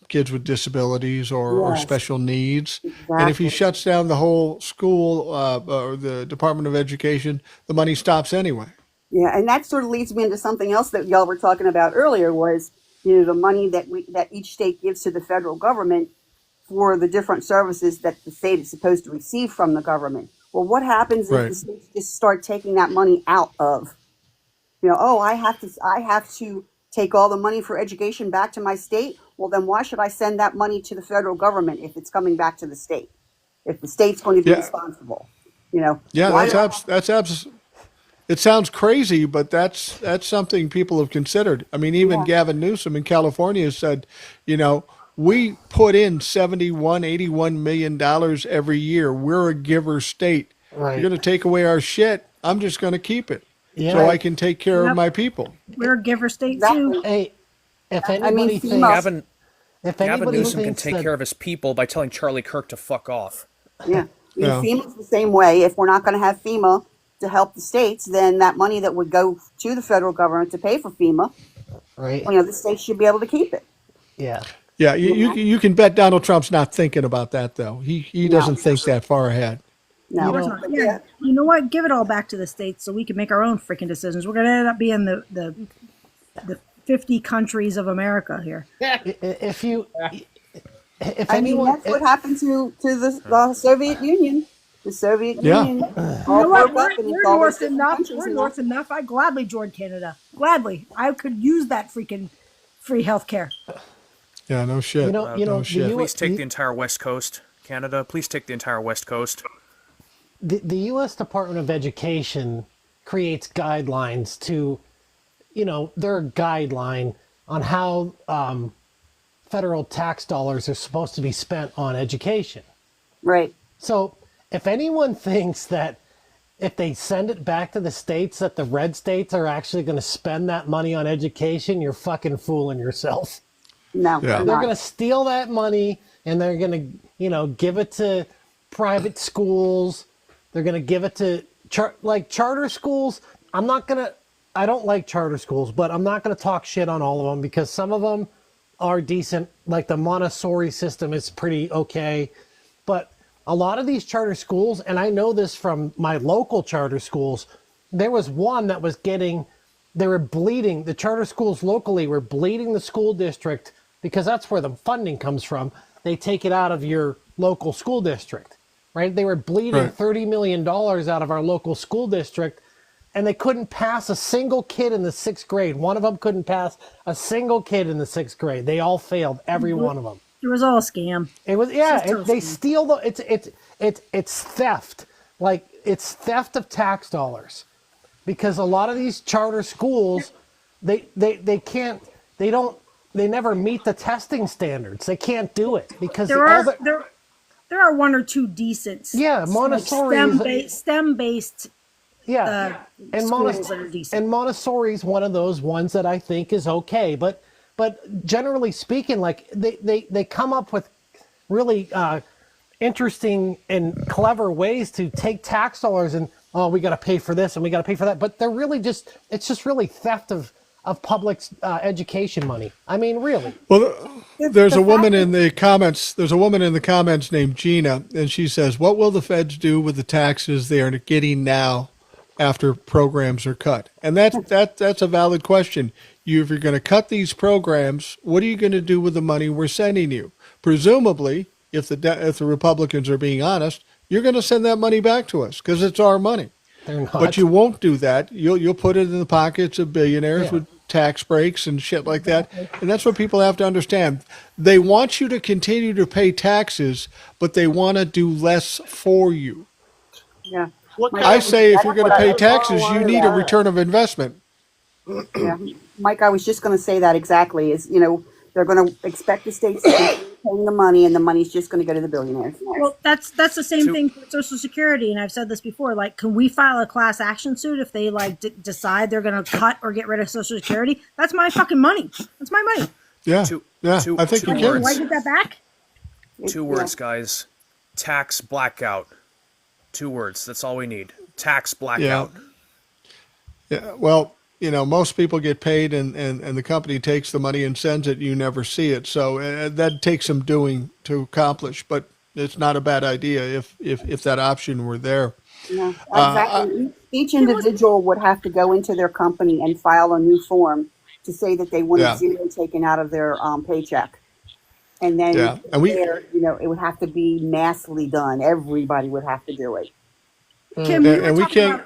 kids with disabilities or Yes, special needs. And if he exactly. shuts down the whole school or the Department of Education, the money stops anyway. Yeah, and that sort of leads me into something else that y'all were talking about earlier, was the money that each state gives to the federal government for the different services that the state is supposed to receive from the government. Well, what happens if the Right. states just start taking that money out of, oh, I have to take all the money for education back to my state? Well, then why should I send that money to the federal government if it's coming back to the state? If the state's going to be Yeah. responsible, Yeah. why That's do I abs- that's abs- it sounds crazy, but that's something people have considered. I mean, even Yeah. Gavin Newsom in California said, we put in 71, 81 million dollars every year. We're a giver state. You're Right. going to take away our shit. I'm just going to keep it so Yeah. I Right. can take care of Yep. my people. We're a giver state too. Exactly. Hey, if I mean, anybody FEMA. thinks, Gavin if Gavin anybody Newsom can thinks take that, care of his people by telling Charlie Kirk to fuck off. Yeah. I mean, Yeah. FEMA's the same way. If we're not going to have FEMA to help the states, then that money that would go to the federal government to pay for FEMA, right? the states should be able to keep it. Yeah. Yeah, You know? you can bet Donald Trump's not thinking about that though. He No. doesn't think that far ahead. You No. Of course know, not. But Yeah, yeah. you know what? Give it all back to the states so we can make our own freaking decisions. We're gonna end up being the 50 countries of America here. if you, if I mean, anyone, that's what happened to the Soviet Union. The Soviet Yeah. Union You all know what? broke up, and it's We're all those north different enough. countries We're now. north enough. I gladly join Canada. Gladly, I could use that freaking free health care. Yeah, no shit. you know, No the shit. Please take the U, entire West Coast, Canada. Please take the entire West Coast. the U.S. Department of Education creates guidelines to, their guideline on how federal tax dollars are supposed to be spent on education. Right. So if anyone thinks that if they send it back to the states that the red states are actually going to spend that money on education, you're fucking fooling yourself. No. Yeah. they're They're not. going to steal that money and they're going to, give it to private schools. They're going to give it to charter schools. I don't like charter schools, but I'm not going to talk shit on all of them because some of them are decent. Like the Montessori system is pretty okay. But a lot of these charter schools, and I know this from my local charter schools, there was one that was they were bleeding, the charter schools locally were bleeding the school district because that's where the funding comes from. They take it out of your local school district, right? They were bleeding Right. $30 million out of our local school district, and they couldn't pass a single kid in the 6th grade. One of them couldn't pass a single kid in the 6th grade. They all failed, every one of them. It was all a scam. It was they scam. steal it's theft. Like it's theft of tax dollars. Because a lot of these charter schools they never meet the testing standards. They can't do it because There are there are one or two decent Montessori STEM based and schools that are decent. And Montessori is one of those ones that I think is okay, but generally speaking, like they come up with really interesting and clever ways to take tax dollars and we got to pay for this and we got to pay for that, but they're really it's just really theft of public education money. I mean, really. Well, there's a woman in the comments. There's a woman in the comments named Gina, and she says, "What will the feds do with the taxes they are getting now after programs are cut?" And that's a valid question. If you're going to cut these programs, what are you going to do with the money we're sending you? Presumably, if the Republicans are being honest, you're going to send that money back to us because it's our money. They're not. But you won't do that. You'll put it in the pockets of billionaires Yeah. with tax breaks and shit like that. And that's what people have to understand. They want you to continue to pay taxes, but they want to do less for you. Yeah. I say if you're going to pay taxes, you need a Yeah. return of investment. Yeah, Mike, I was just going to say that exactly. They're going to expect the states to continue paying the money, and the money's just going to go to the billionaires. Well, that's the same thing for Social Security, and I've said this before. Like, can we file a class action suit if they decide they're going to cut or get rid of Social Security? That's my fucking money. That's my money. Yeah, I think you can. Do I get that back? Two words, guys. Tax blackout. 2 words. That's all we need. Tax blackout. Yeah. Well, most people get paid and the company takes the money and sends it. You never see it. So that takes some doing to accomplish, but it's not a bad idea if that option were there. Yeah, exactly. Each individual would have to go into their company and file a new form to say that they wanted zero taken out of their paycheck. And then it would have to be massively done. Everybody would have to do it. Kim, and we can't.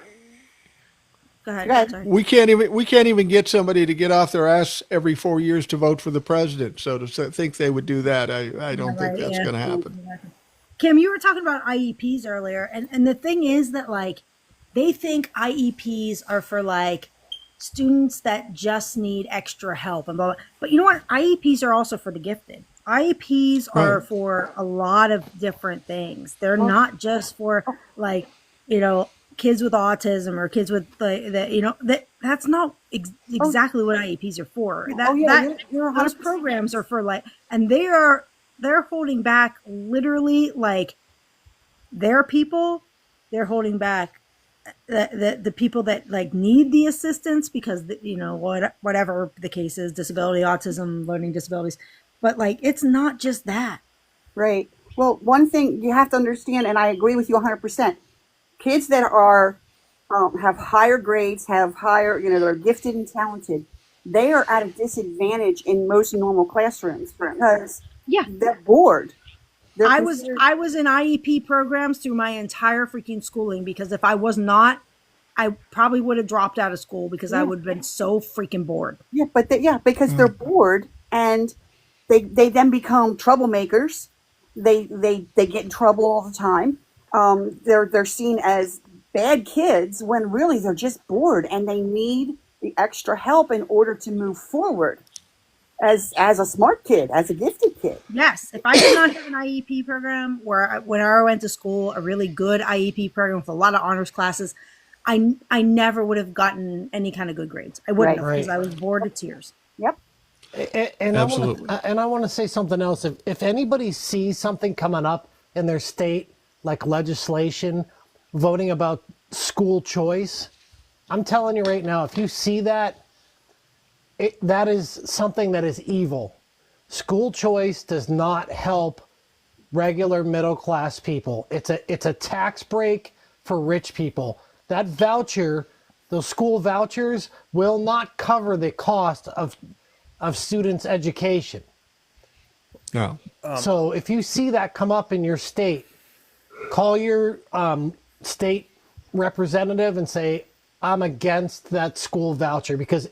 Go ahead. Sorry. We can't even get somebody to get off their ass every 4 years to vote for the president. So to think they would do that, I don't think that's going to happen. Kim, you were talking about IEPs earlier, and the thing is that, like, they think IEPs are for like students that just need extra help and blah, blah. But you know what? IEPs are also for the gifted. IEPs are Right. for a lot of different things. They're not just for like, kids with autism or kids with that's not exactly what IEPs are for. Those programs are for like, and they're holding back literally like their people. They're holding back the people that like need the assistance because whatever the case is, disability, autism, learning disabilities, but like it's not just that. Right. Well, one thing you have to understand, and I agree with you 100%. Kids that are have higher grades, have higher, they're gifted and talented. They are at a disadvantage in most normal classrooms because they're bored. I was in IEP programs through my entire freaking schooling because if I was not, I probably would have dropped out of school because I would have been so freaking bored. Yeah, but because they're bored and they then become troublemakers. They get in trouble all the time. They're seen as bad kids when really they're just bored and they need the extra help in order to move forward as a smart kid, as a gifted kid. Yes, if I did not have an IEP program when I went to school, a really good IEP program with a lot of honors classes, I never would have gotten any kind of good grades. I wouldn't have because I was bored to tears. Yep. And Absolutely. I want to say something else. If anybody sees something coming up in their state, like legislation, voting about school choice, I'm telling you right now, if you see that, that is something that is evil. School choice does not help regular middle class people. It's a tax break for rich people. That voucher, those school vouchers, will not cover the cost of students' education. No. So if you see that come up in your state, call your state representative and say, I'm against that school voucher, because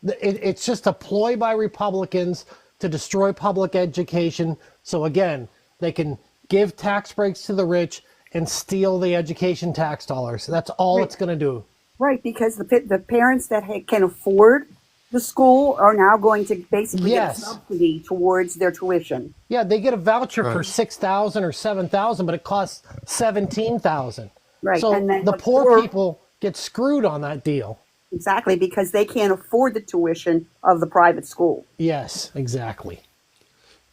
it's just a ploy by Republicans to destroy public education. So again, they can give tax breaks to the rich and steal the education tax dollars. That's all it's going to do. Right, because the parents that can afford the school are now going to basically get a subsidy towards their tuition. Yeah, they get a voucher for $6,000 or $7,000, but it costs $17,000. Right, so and then the poor people get screwed on that deal. Exactly, because they can't afford the tuition of the private school. Yes, exactly.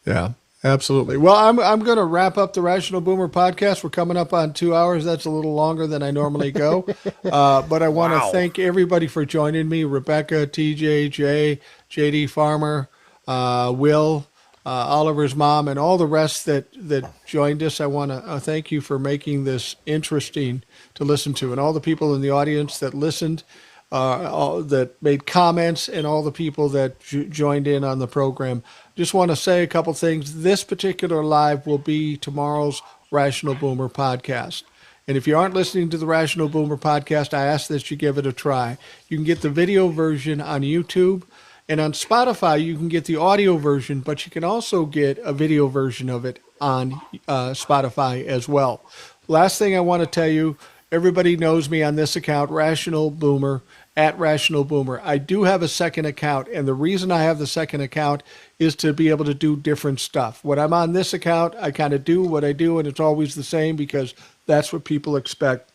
Yeah, absolutely. Well, I'm going to wrap up the Rational Boomer podcast. We're coming up on 2 hours. That's a little longer than I normally go. But I want to thank everybody for joining me. Rebecca, TJ, Jay, JD Farmer, Will, Oliver's mom, and all the rest that joined us. I want to thank you for making this interesting to listen to, and all the people in the audience that listened, that made comments, and all the people that joined in on the program. Just want to say a couple things. This particular live will be tomorrow's Rational Boomer podcast. And if you aren't listening to the Rational Boomer podcast, I ask that you give it a try. You can get the video version on YouTube, and on Spotify, you can get the audio version, but you can also get a video version of it on Spotify as well. Last thing I want to tell you, everybody knows me on this account, Rational Boomer, at Rational Boomer. I do have a second account, and the reason I have the second account is to be able to do different stuff. When I'm on this account, I kind of do what I do, and it's always the same because that's what people expect.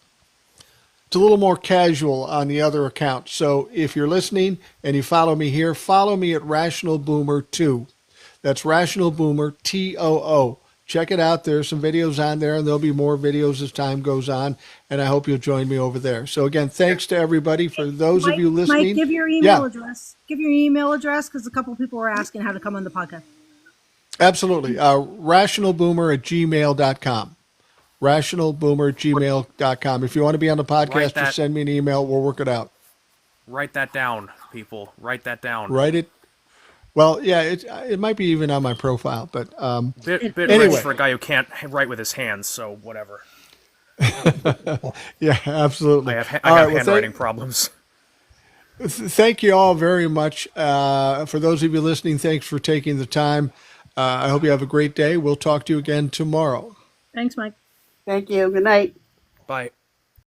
It's a little more casual on the other account. So if you're listening and you follow me here, follow me at Rational Boomer 2. That's Rational Boomer TOO. Check it out. There's some videos on there, and there'll be more videos as time goes on, and I hope you'll join me over there. So again, thanks to everybody. For those of you listening. Mike, give your email address. Give your email address, because a couple of people were asking how to come on the podcast. Absolutely. Rationalboomer@gmail.com. Rationalboomer@gmail.com. If you want to be on the podcast, just send me an email. We'll work it out. Write that down, people. Write that down. Write it. Well, yeah, it might be even on my profile, but bit anyway. rich for a guy who can't write with his hands, so whatever. Yeah, absolutely. I have handwriting problems. Thank you all very much. For those of you listening, thanks for taking the time. I hope you have a great day. We'll talk to you again tomorrow. Thanks, Mike. Thank you. Good night. Bye.